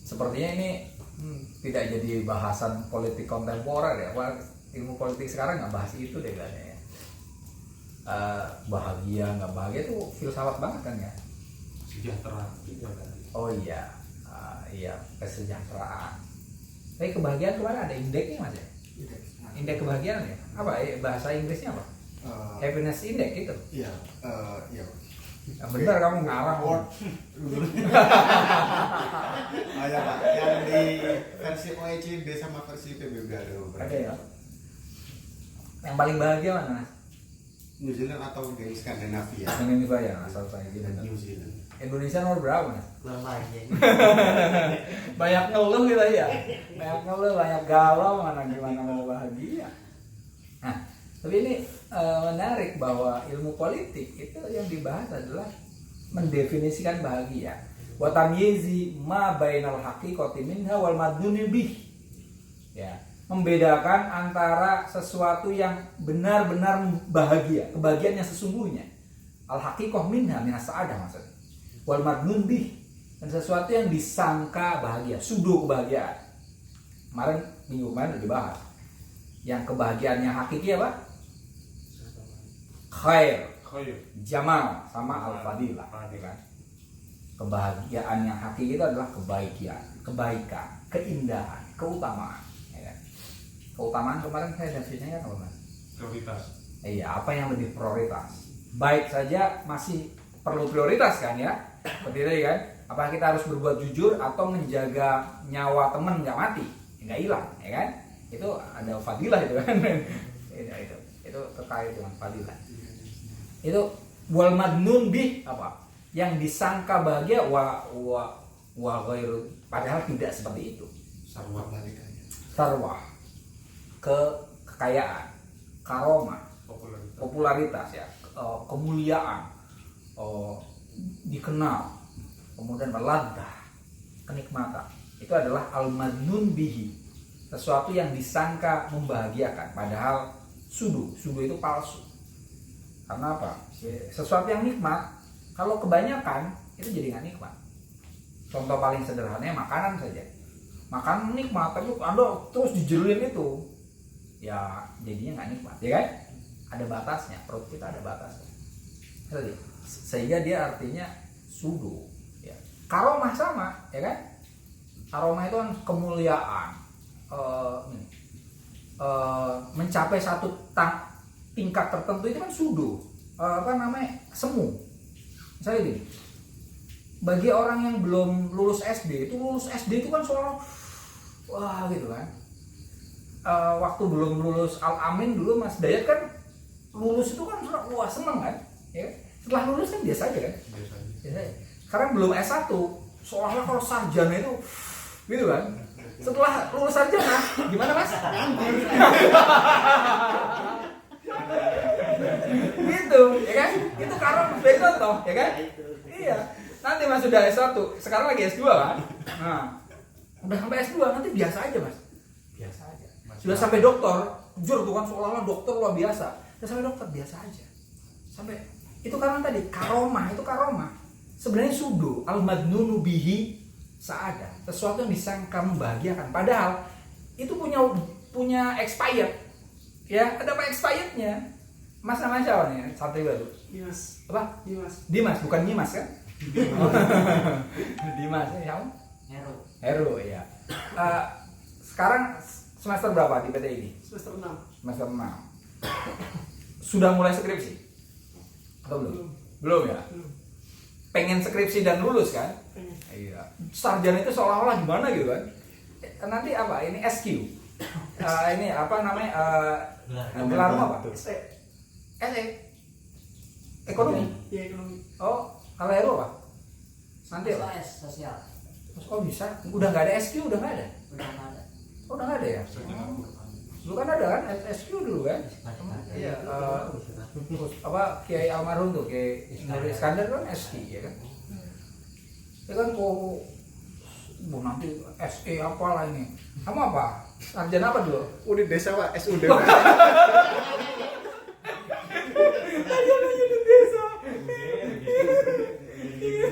Sepertinya ini tidak jadi bahasan politik kontemporer ya. Ilmu politik sekarang nggak bahas itu deh kayaknya. Bahagia nggak bahagia itu filsafat banget kan ya. Sejahtera. Oh iya, iya kesejahteraan. Tapi kebahagiaan kemarin ada indeksnya mas ya? Indeks kebahagiaan ya? Apa bahasa Inggrisnya apa? Happiness index itu. Iya, iya. Yang benar kamu ngarang. Ya Pak, yang di versi OECD sama versi PBB ada beberapa. Ada ya. Yang paling bahagia mana mas? New Zealand atau di Skandinavia? Indonesia ya, asal saya gitu. New Zealand. Indonesia nomor berapa mas? Lemahnya. Banyak ngeluh kita ya. Banyak ngeluh, banyak galau, mana gimana mau bahagia. Nah, tapi ini menarik bahwa ilmu politik itu yang dibahas adalah mendefinisikan bahagia. Wa tamyizi ma bainal haqiqati minha wal madnuni bih. Ya, membedakan antara sesuatu yang benar-benar bahagia, kebahagiaan yang sesungguhnya. Al haqiqah minha minas sa'adah maksudnya. Wal madnun bih, dan sesuatu yang disangka bahagia, pseudo kebahagiaan. Minggu kemarin udah dibahas. Yang kebahagiaannya hakiki apa? Khair, jamal, sama al-fadilah, kan? Kebahagiaan yang hakiki itu adalah kebaikan, keindahan, keutamaan. Ya kan? Keutamaan kemarin saya definisinya kan apa mas? Prioritas. Iya, apa yang lebih prioritas? Baik saja masih perlu prioritas kan ya? Seperti tadi kan? Apakah kita harus berbuat jujur atau menjaga nyawa teman nggak mati, nggak hilang, ya kan? Itu ada fadilah itu kan? itu terkait dengan fadilah. Itu wal madnun bih apa? Yang disangka bahagia wa ghairu, padahal tidak seperti itu. Sarwah, kekayaan, karomah, popularitas ya, kemuliaan, dikenal, kemudian meladah, kenikmatan. Itu adalah al-madnun bihi, sesuatu yang disangka membahagiakan padahal Sudu itu palsu. Karena apa? Sesuatu yang nikmat kalau kebanyakan itu jadi nggak nikmat. Contoh paling sederhananya makanan saja. Makanan nikmat tapi Anda terus dijeluin itu, ya jadinya nggak nikmat, ya kan? Ada batasnya, perut kita ada batasnya. Sehingga dia artinya sudu. Ya. Karomah sama, ya kan? Karomah itu kan kemuliaan, mencapai satu tingkat tertentu itu kan sudu, semu. Misalnya gini, bagi orang yang belum lulus SD itu kan seolah wah gitu kan. Waktu belum lulus Al-Amin dulu Mas Dayat kan lulus itu kan wah seneng kan, ya. Setelah lulus kan biasa aja kan. Biasa aja. Sekarang belum S1, seolah kalau sarjana itu gitu kan. Setelah lulus sarjana gimana Mas? Gitu, ya kan? Itu karena sebagai contoh, ya kan? Iya. Nanti Mas sudah S1, sekarang lagi S2 kan? Nah, udah sampai S2 nanti biasa aja Mas. Biasa aja. Sudah sampai dokter, jujur tuh kan seolah-olah dokter luar biasa. Sudah sampai dokter biasa aja. Sampai itu karena tadi karomah, itu karomah. Sebenarnya sudu, al-madnunu bihi sa'ada. Sesuatu yang disangka membahagiakan. Padahal itu punya expired. Ya, ada apa expirednya? Mas namanya siapa nih? Santri baru. Dimas. Apa? Dimas, bukan Nyimas kan? Dimas, ya. Heru, ya. Sekarang semester berapa di PT ini? Semester 6. Semester 6. Sudah mulai skripsi? Atau belum? Belum ya? Pengen skripsi dan lulus kan? Pengen. Iya. Sarjana itu seolah-olah gimana gitu kan? Nanti apa? Ini SQ. Ini apa namanya? Gelar apa? SE. Ekonomi. Iya, ekonomi. Oh, kalau Heru apa? Nanti apa? Sosial. Oh bisa? Udah nggak ada SQ, udah nggak ada? Udah nggak ada. Oh udah nggak ada ya? Dulu kan ada kan? SQ dulu kan? Iya. Apa Kiai almarhum tuh Kiai Nur Iskandar kan SQ ya kan? Ya kan kok nanti SE apalah ini? Kamu apa? Sarjana apa dulu? Unit desa Pak, SUD.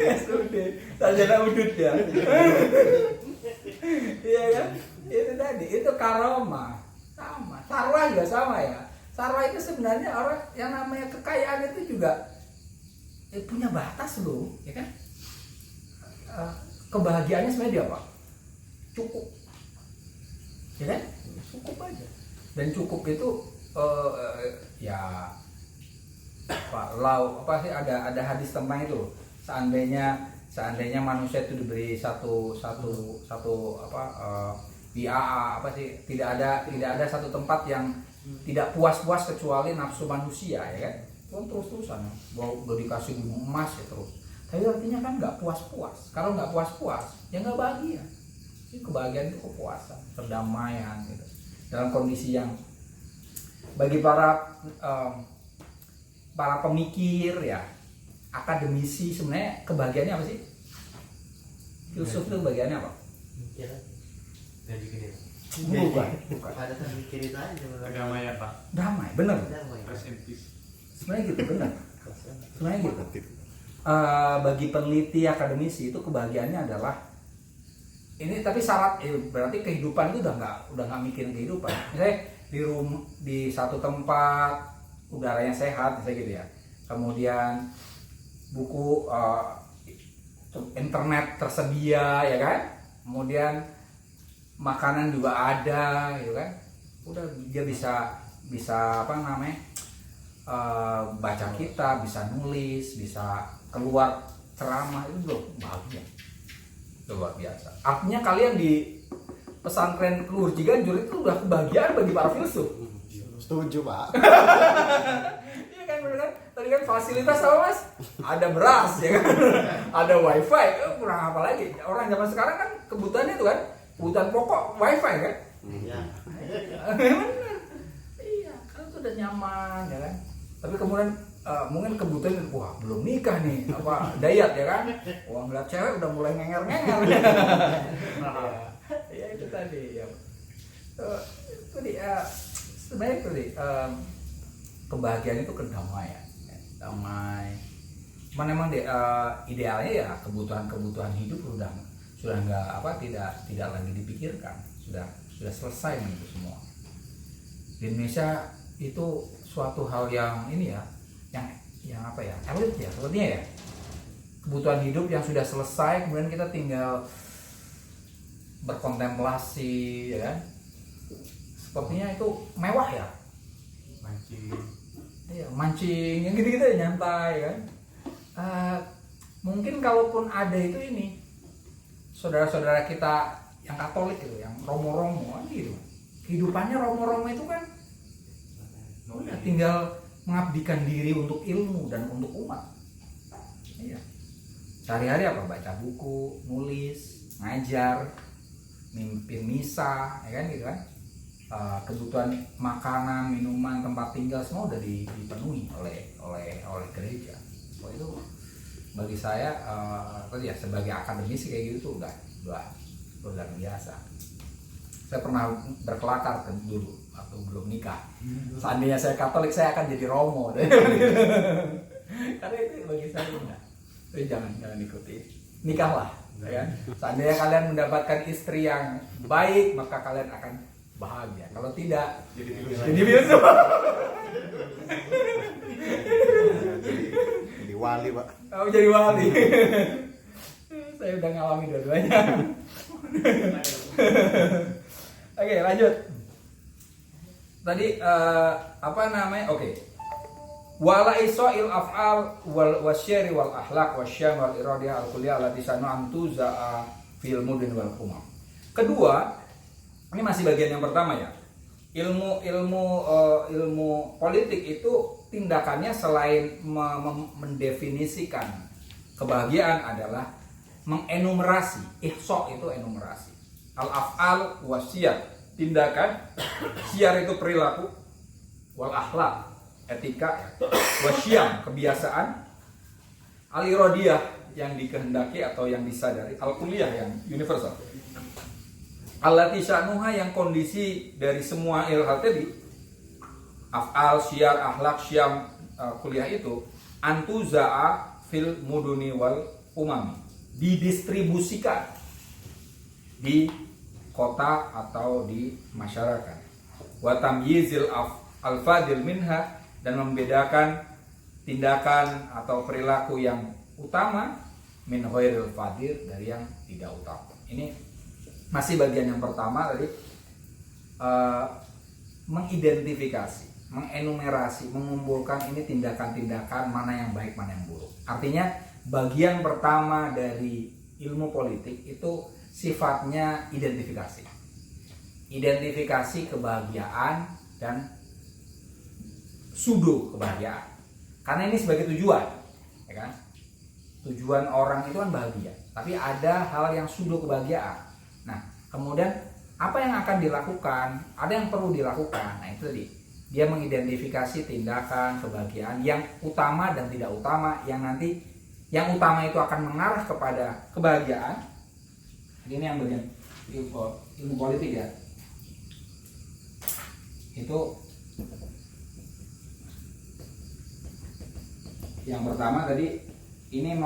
SUD, sarjana udut ya. Iya kan? Itu tadi, itu karomah. Sama, sarwa juga sama ya. Sarwa itu sebenarnya orang yang namanya kekayaan itu juga punya batas loh, ya kan? Kebahagiaannya sebenarnya dia apa? Cukup. Ya kan? Cukup aja. Dan cukup itu ya apa sih ada hadis tentang itu. Seandainya manusia itu diberi satu apa sih, tidak ada satu tempat yang tidak puas-puas kecuali nafsu manusia, ya kan? Kan terus-terusan mau dikasih gunung emas ya terus. Tapi artinya kan nggak puas-puas. Kalau nggak puas-puas ya nggak bahagia. Jadi kebahagiaan itu kepuasan, perdamaian gitu. Dalam kondisi yang bagi para pemikir ya, akademisi, sebenarnya kebahagiaannya apa sih? Filsuf itu bagiannya apa? Gaji gede. Bukan. Ada mikir itu aja. Kedamaian Pak. Damai, bener. Rest in peace. Sebenarnya gitu, bener. Sebenarnya gitu. Bagi peneliti akademisi itu kebahagiaannya adalah ini, tapi syarat berarti kehidupan itu udah nggak mikirin kehidupan. Misalnya di satu tempat udaranya sehat, misalnya gitu ya. Kemudian buku internet tersedia, ya kan? Kemudian makanan juga ada, gitu kan? Udah dia bisa apa namanya? Baca kitab, bisa nulis, bisa keluar ceramah, itu loh bahagia. Itu luar biasa. Artinya kalian di pesantren Luhur Ciganjur itu udah kebahagiaan bagi para filsuf. Setuju Pak. Iya kan, bener kan? Tadi kan fasilitas apa Mas? Ada beras, ya kan? Ada wifi, kurang apa lagi? Orang zaman sekarang kan kebutuhannya itu kan, kebutuhan pokok wifi kan? Iya. Bener. Iya, kan itu udah nyaman, ya kan? Tapi kemudian mungkin kebutuhan, wah belum nikah nih, apa Dayat ya kan? Wah ngeliat cewek udah mulai ngenger-ngenger. Ya itu tadi ya. Itu dia sebenarnya itu nih, kebahagiaan itu kedamaian, ya. Damai. Cuman memang idealnya ya kebutuhan hidup sudah nggak tidak lagi dipikirkan, sudah selesai itu semua. Di Indonesia itu suatu hal yang ini ya, yang apa ya, elit ya sebetulnya ya. Kebutuhan hidup yang sudah selesai, kemudian kita tinggal berkontemplasi, ya kan? Sepertinya itu mewah ya, mancing yang gitu-gitu ya, nyantai kan. Mungkin kalaupun ada itu ini saudara-saudara kita yang Katolik itu, yang romo-romo gitu, kehidupannya romo-romo itu kan tinggal mengabdikan diri untuk ilmu dan untuk umat. Iya. Sehari-hari apa? Baca buku, nulis, ngajar, mimpin misa, ya kan gitu kan. Kebutuhan makanan, minuman, tempat tinggal semua udah dipenuhi oleh gereja. Oh, itu bagi saya ya sebagai akademisi kayak gitu tuh udah luar biasa. Saya pernah berkelakar dulu waktu belum nikah. Seandainya saya Katolik, saya akan jadi romo. Karena itu bagi saya udah. Jadi jangan ikuti. Nikahlah, ya kan? Seandainya kalian mendapatkan istri yang baik, maka kalian akan bahagia. Kalau tidak, jadi biasa. Jadi wali, Pak. Oh, jadi wali. Saya udah ngalami dua-duanya. Oke, lanjut. Tadi apa namanya? Oke. Wala isa'il af'al wal wasyari wal akhlaq wasyam wal iradiyah al kulliyah allati sanu antuza'a fil mudin wal umam. Kedua, ini masih bagian yang pertama ya. Ilmu politik itu tindakannya selain mendefinisikan kebahagiaan adalah mengenumerasi. Ihsa itu enumerasi. Al-af'al wasyar, tindakan, syar itu perilaku, wal akhlaq etika, wasyam kebiasaan, al-iradiyah yang dikehendaki atau yang disadari, al-kulliyah yang universal. Allati sya'nuha yang kondisi dari semua hal tadi, af'al, syiar, akhlak, syam, kuliah itu antuza'a fil muduni wal umami, didistribusikan di kota atau di masyarakat. Wa tamyizil al-fadil minha, dan membedakan tindakan atau perilaku yang utama min ghairil fadil dari yang tidak utama. Ini masih bagian yang pertama tadi, mengidentifikasi, mengenumerasi, mengumpulkan ini tindakan-tindakan mana yang baik, mana yang buruk. Artinya bagian pertama dari ilmu politik itu sifatnya identifikasi. Identifikasi kebahagiaan dan pseudo kebahagiaan. Karena ini sebagai tujuan, ya kan? Tujuan orang itu kan bahagia, tapi ada hal yang pseudo kebahagiaan. Nah, kemudian apa yang akan dilakukan? Ada yang perlu dilakukan. Nah, itu tadi. Dia mengidentifikasi tindakan kebahagiaan yang utama dan tidak utama, yang nanti yang utama itu akan mengarah kepada kebahagiaan. Ini yang bagian ilmu politik ya. Itu yang pertama tadi, ini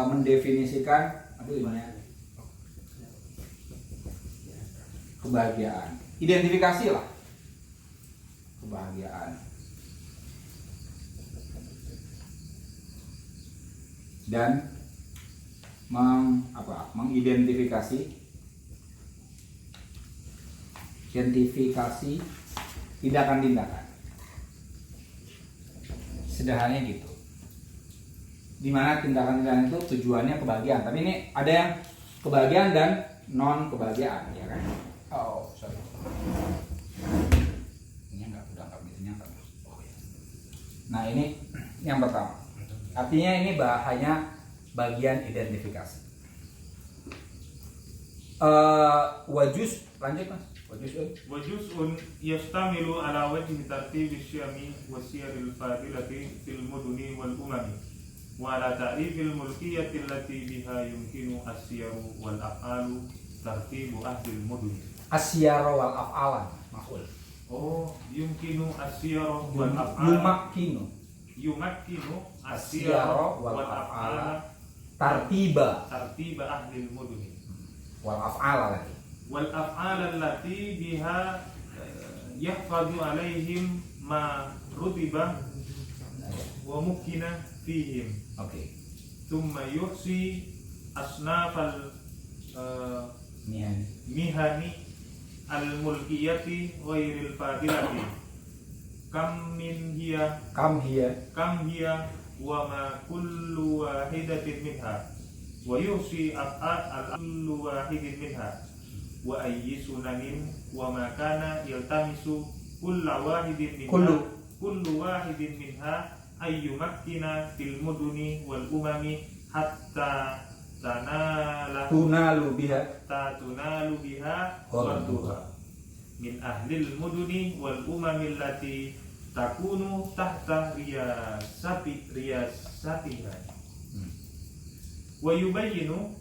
mendefinisikan kebahagiaan. Identifikasi lah kebahagiaan. Dan mengidentifikasi tindakan-tindakan. Sederhananya gitu. Dimana tindakan-tindakan itu tujuannya kebahagiaan. Tapi ini ada yang kebahagiaan dan non kebahagiaan, ya kan? Oh, sorry. Ini udah nggak bisa nyata. Oh, ya. Nah, ini yang pertama. Artinya ini hanya bagian identifikasi. Wajus, lanjut Mas. Wajuzun yastamilu ala wajhi tartibi syami wa siyaril fadilati fil muduni wal umami wa ala ta'rifil mulkiyati allati biha yumkinu as-siyaru wal af'alu tartibu ahlil muduni. As-siyaru wal af'alan maf'ul. Oh, yumkinu asyara wal af'ala. Yumakkinu asyara wal af'ala tartiba tartiba ahlil muduni. wal af'ala lagi. Wal af'ala allati biha yahfadu alaihim ma rutiba wa mukina fihim. Oke. Thumma yuhsi asnafal mihani al-mulkiyati ghairil fadilati. Kam hiya wa ma kullu wahidatin minha wa yuhsi af'al kullu wahidin minha wa ayyi sunanin wa ma kana yaltamisu kullu wahidin minha ayyumakkina fil muduni wal umami hatta tunalu biha warduha min ahlil muduni wal umami allati takunu tahta riyasatiha wa yubayyinu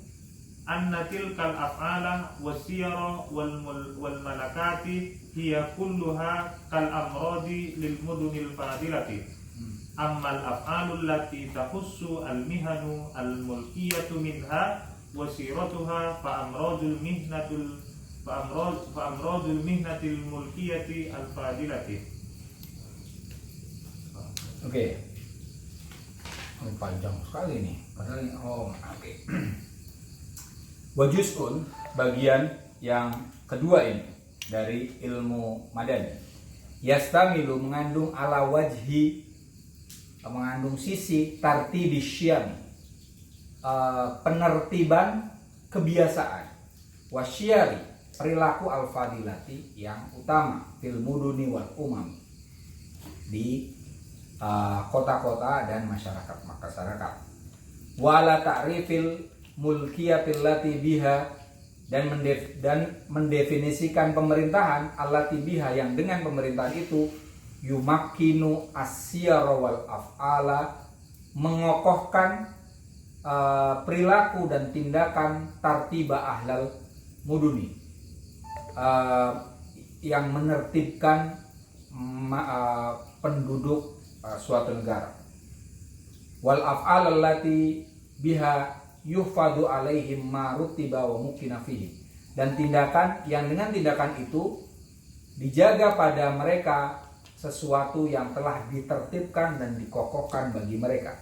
anna tilkal af'ala wasiyara wal malakati hiya kulluha kal amradi lil mudunil fadilati. Ammal af'alul lati tahussu al mihanu al mulkiyatu minha wasiratuha fa amradul mihnatil mulkiyati al fadilati. Oke. Ini panjang sekali nih. Padahal ini oke. Wajuzun, bagian yang kedua ini dari ilmu madani. Yastamilu, mengandung ala wajhi, mengandung sisi tartibis syam, penertiban kebiasaan, wasyari, perilaku al-fadilati yang utama, fil muduni wal umam, di kota-kota dan masyarakat. Wala ta'rifil mulkiyatil lati biha, dan mendefinisikan pemerintahan allati biha, yang dengan pemerintahan itu yumakkinu asyara wal af'ala, mengokohkan perilaku dan tindakan tartiba ahlal muduni, yang menertibkan penduduk suatu negara. Wal af'al allati biha yuhfadu alaihim ma rutiba wa mukina fihi, dan tindakan yang dengan tindakan itu dijaga pada mereka sesuatu yang telah ditertibkan dan dikokohkan bagi mereka.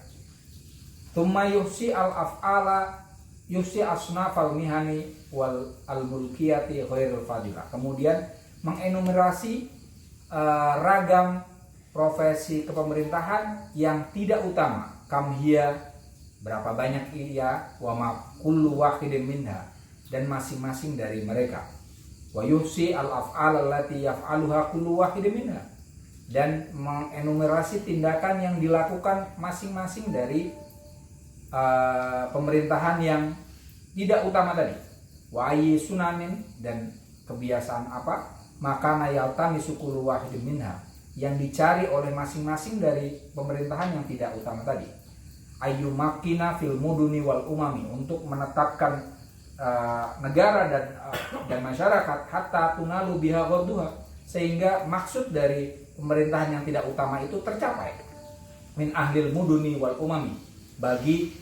Tsumma yuhsi al af'ala yuhsi asnafal mihani wal al mulkiyati ghairul fadilah, kemudian mengenumerasi ragam profesi kepemerintahan yang tidak utama. Kamhia, berapa banyak ia, wa ma kullu wahidin minha, dan masing-masing dari mereka. Wa yuhsi al af'al allati yaf'aluha kullu wahidin minha, dan mengenumerasi tindakan yang dilakukan masing-masing dari pemerintahan yang tidak utama tadi. Wa ayyi sunanin, dan kebiasaan apa, maka yaltamisu kullu wahidin minha, yang dicari oleh masing-masing dari pemerintahan yang tidak utama tadi. Ayyumakkina fil muduni wal umami, untuk menetapkan negara dan masyarakat, hatta tunalu biha ghadduha, sehingga maksud dari pemerintahan yang tidak utama itu tercapai. Min ahlil muduni wal umami, bagi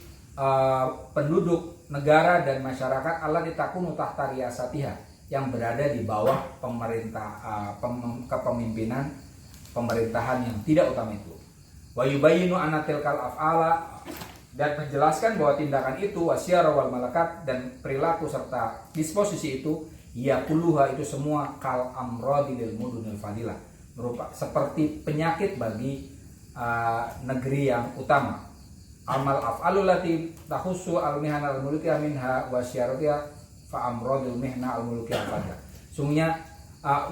penduduk negara dan masyarakat Allah ditakunu tahta riyasatiha, yang berada di bawah kepemimpinan pemerintahan yang tidak utama itu. Wa yubayyinu anna tilkal af'ala, dan menjelaskan bahwa tindakan itu wasyara wal malakat, dan perilaku serta disposisi itu ya kulluha, itu semua kal amradi lil mudunil fadilah, berupa seperti penyakit bagi negeri yang utama. Amal af'alul lati tahussu al mihna al mulkiyah minha wasyaratiha fa amradul mihna al mulkiyah fadilah. Sungguhnya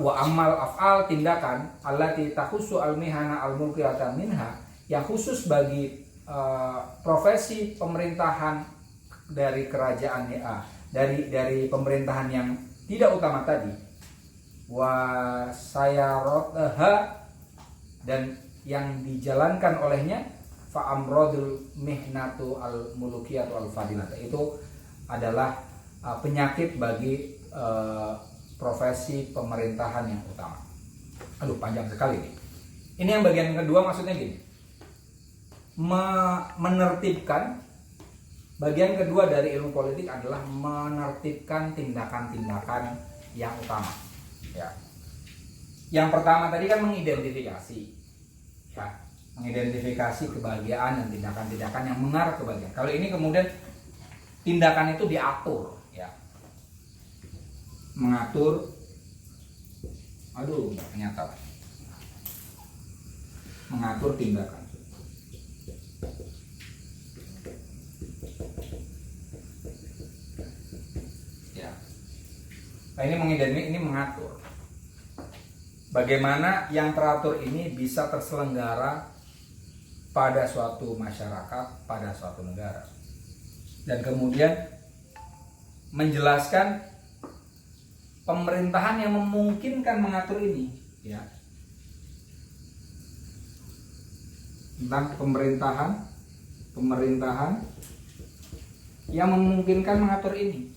wa amal af'al, tindakan allati tahussu al mihna al mulkiyah minha, yang khusus bagi profesi pemerintahan dari kerajaan dari pemerintahan yang tidak utama tadi, wa sayarotha, dan yang dijalankan olehnya, fa amradul mihnatu al mulukiyatu al fadilah, itu adalah penyakit bagi profesi pemerintahan yang utama. Aduh, panjang sekali nih. Ini yang bagian kedua, maksudnya gini. Menertibkan, bagian kedua dari ilmu politik adalah menertibkan tindakan-tindakan yang utama. Ya. Yang pertama tadi kan mengidentifikasi, ya, mengidentifikasi kebahagiaan dan tindakan-tindakan yang mengarah kebahagiaan. Kalau ini kemudian tindakan itu diatur, ya, mengatur. Aduh, ternyata mengatur tindakan. Ya. Nah, ini mengatur. Bagaimana yang teratur ini bisa terselenggara pada suatu masyarakat, pada suatu negara. Dan kemudian menjelaskan pemerintahan yang memungkinkan mengatur ini, ya. Tentang pemerintahan yang memungkinkan mengatur ini,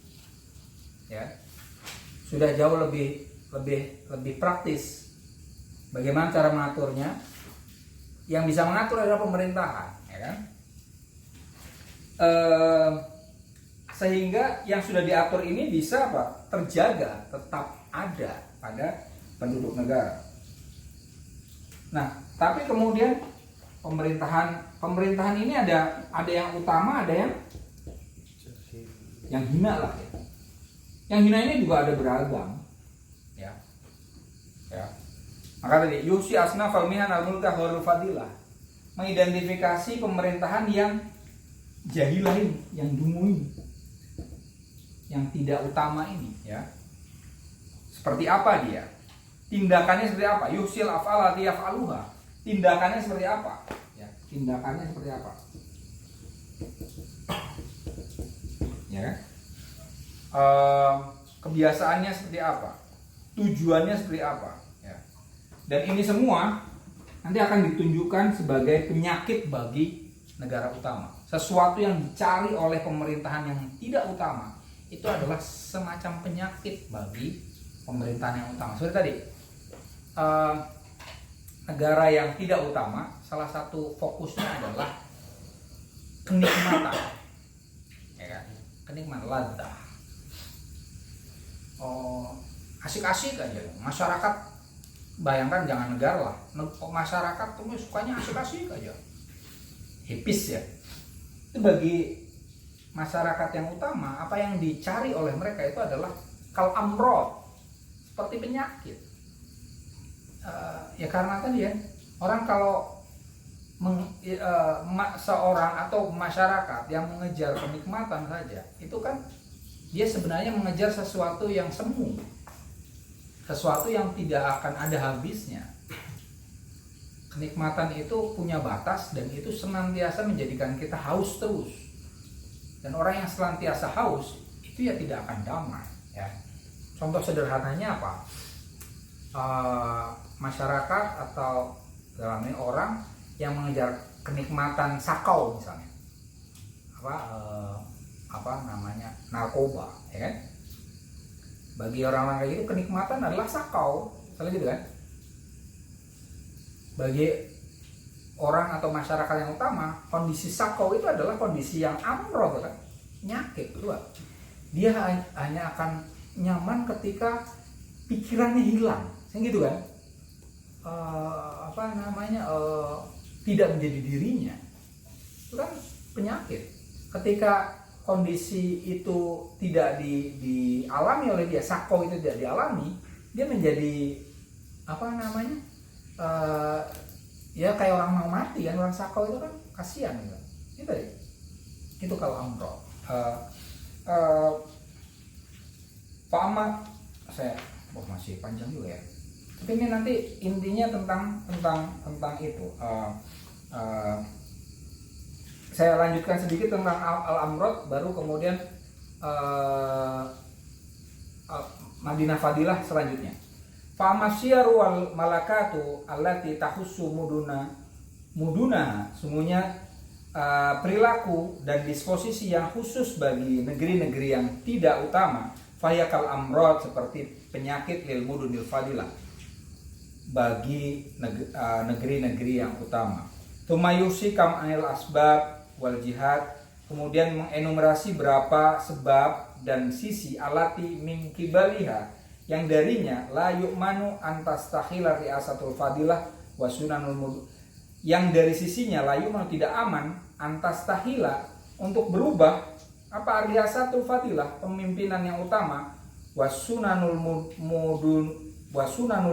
ya. Sudah jauh lebih praktis. Bagaimana cara mengaturnya? Yang bisa mengatur adalah pemerintahan, ya kan? Sehingga yang sudah diatur ini bisa apa? Terjaga, tetap ada pada penduduk negara. Nah, tapi kemudian pemerintahan ini ada yang utama, ada yang hina lah, ya. Yang hina ini juga ada beragam, ya. Ya. Maka tadi yusi asna falmihan al-mulka khairul fadilah, mengidentifikasi pemerintahan yang jahilah ini, yang dungu ini, yang tidak utama ini, ya. Seperti apa dia? Tindakannya seperti apa? Yusil af'alati yaf'aluha. Tindakannya seperti apa? Ya, tindakannya seperti apa? Ya kan? Kebiasaannya seperti apa? Tujuannya seperti apa? Ya. Dan ini semua nanti akan ditunjukkan sebagai penyakit bagi negara utama. Sesuatu yang dicari oleh pemerintahan yang tidak utama itu adalah semacam penyakit bagi pemerintahan yang utama. Seperti tadi, negara yang tidak utama, salah satu fokusnya adalah kenikmatan, ya kan? Kenikmatan, laddah. Asik-asik aja. Masyarakat, bayangkan, jangan negara lah, masyarakat tuh sukanya asik-asik aja, hipis ya. Itu bagi masyarakat yang utama, apa yang dicari oleh mereka itu adalah kal amrod, seperti penyakit. Ya karena tadi ya, orang kalau seorang atau masyarakat yang mengejar kenikmatan saja, itu kan dia sebenarnya mengejar sesuatu yang semu, sesuatu yang tidak akan ada habisnya. Kenikmatan itu punya batas dan itu senantiasa menjadikan kita haus terus. Dan orang yang senantiasa haus itu ya tidak akan damai, ya. Contoh sederhananya apa? Masyarakat atau dalamnya orang yang mengejar kenikmatan sakau misalnya, apa namanya, narkoba, ya kan? Bagi orang-orang kayak gitu kenikmatan adalah sakau, misalnya gitu kan? Bagi orang atau masyarakat yang utama, kondisi sakau itu adalah kondisi yang amroh, kan? Penyakit, kedua. Dia hanya akan nyaman ketika pikirannya hilang, gitu kan? Tidak menjadi dirinya. Itu kan penyakit. Ketika kondisi itu tidak dialami oleh dia, sakau itu tidak dialami, dia menjadi ya kayak orang mau mati kan, orang sakau itu kan kasihan gitu. Itu kalau amroh. Pak Ahmad, masih panjang juga ya. Tapi ini nanti intinya tentang itu. Saya lanjutkan sedikit tentang al-amrod, baru kemudian Madinah Fadilah selanjutnya. Fa masyiru wal malakatu allati tahussu muduna, sungguhnya perilaku dan disposisi yang khusus bagi negeri-negeri yang tidak utama, fayakal amrod, seperti penyakit lil mudunil fadilah, bagi negeri-negeri yang utama. Tumayusi kam anil asbab wal jihad, kemudian mengenumerasi berapa sebab dan sisi alati min kibaliha yang darinya la yu'manu antastahila riasatul fadilah wa sunanul yang dari sisinya la yu'manu tidak aman antastahila untuk berubah apa riasatul fadilah pemimpinan yang utama wasunanul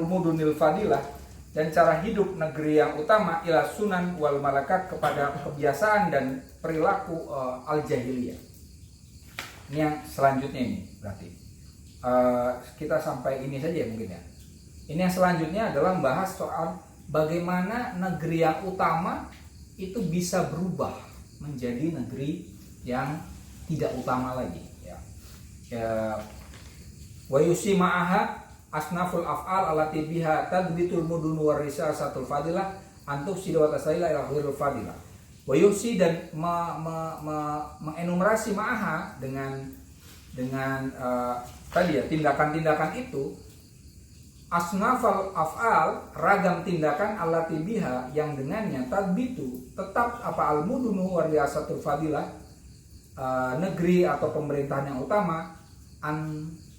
mudunil fadilah dan cara hidup negeri yang utama ila sunan wal malakat kepada kebiasaan dan perilaku al jahiliyah. Ini yang selanjutnya ini berarti kita sampai ini saja mungkin ya. Ini yang selanjutnya adalah membahas soal bagaimana negeri yang utama itu bisa berubah menjadi negeri yang tidak utama lagi ya. Wa yusi ma'aha asnaful af'al allati biha tadbitul mudun wa risasatul fadilah antuk sidwa tasaila ila ghairil fadilah. Wa yusi dan mengenumerasi ma'aha dengan tadi ya tindakan-tindakan itu asnaful af'al ragam tindakan allati biha yang dengannya tadbitu tetap apa al mudun wa risasatul fadilah negeri atau pemerintahan yang utama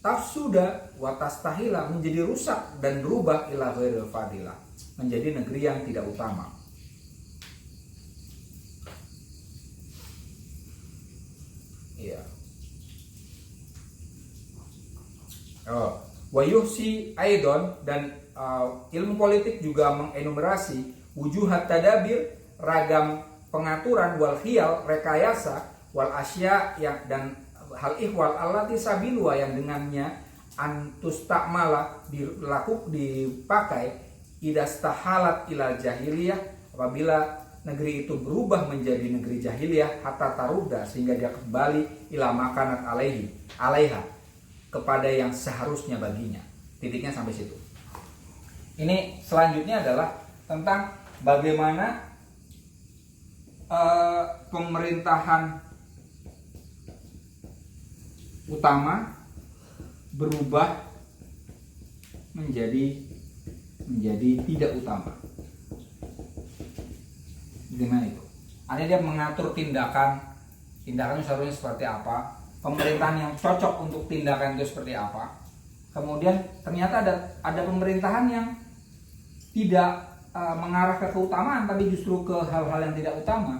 tafsuda wa tastahila menjadi rusak dan berubah ila ghairil fadilah menjadi negeri yang tidak utama. Iya. Wa yuhsi aidon dan ilmu politik juga mengenumerasi wujuhat tadabir ragam pengaturan wal khiyal rekayasa wal asya yang dan hal ihwal allati sabilwa yang dengannya antustakmala dipakai idastahalat ilal jahiliyah apabila negeri itu berubah menjadi negeri jahiliyah hatta taruda sehingga dia kembali ila makanat alaiha kepada yang seharusnya baginya. Titiknya sampai situ. Ini selanjutnya adalah tentang bagaimana pemerintahan utama berubah menjadi tidak utama. Gimana itu? Ada dia mengatur tindakannya seharusnya seperti apa, pemerintahan yang cocok untuk tindakan itu seperti apa. Kemudian ternyata ada pemerintahan yang tidak mengarah ke keutamaan tapi justru ke hal-hal yang tidak utama.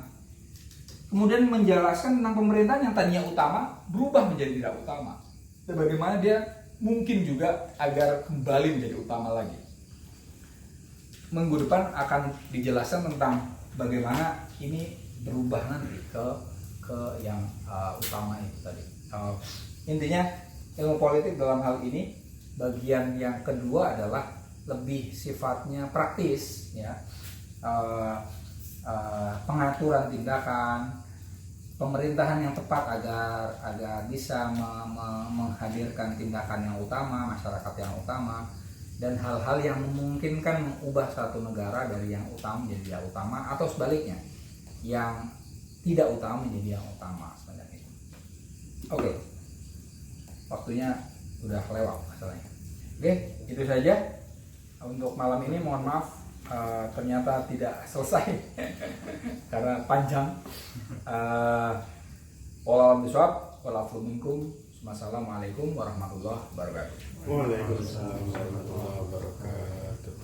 Kemudian menjelaskan tentang pemerintahan yang tadinya utama berubah menjadi tidak utama. Dan bagaimana dia mungkin juga agar kembali menjadi utama lagi. Minggu depan akan dijelaskan tentang bagaimana ini berubah nanti ke yang utama itu tadi. Intinya ilmu politik dalam hal ini bagian yang kedua adalah lebih sifatnya praktis ya. Pengaturan tindakan pemerintahan yang tepat agar bisa menghadirkan tindakan yang utama, masyarakat yang utama dan hal-hal yang memungkinkan mengubah satu negara dari yang utama menjadi tidak utama atau sebaliknya yang tidak utama menjadi yang utama sebenarnya itu. Oke. Waktunya udah lewat masalahnya. Oke, itu saja untuk malam ini. Mohon maaf ternyata tidak selesai karena panjang. Wallahu bisawab, walafu minkum. Wassalamualaikum warahmatullahi wabarakatuh. Waalaikumsalam warahmatullahi wabarakatuh.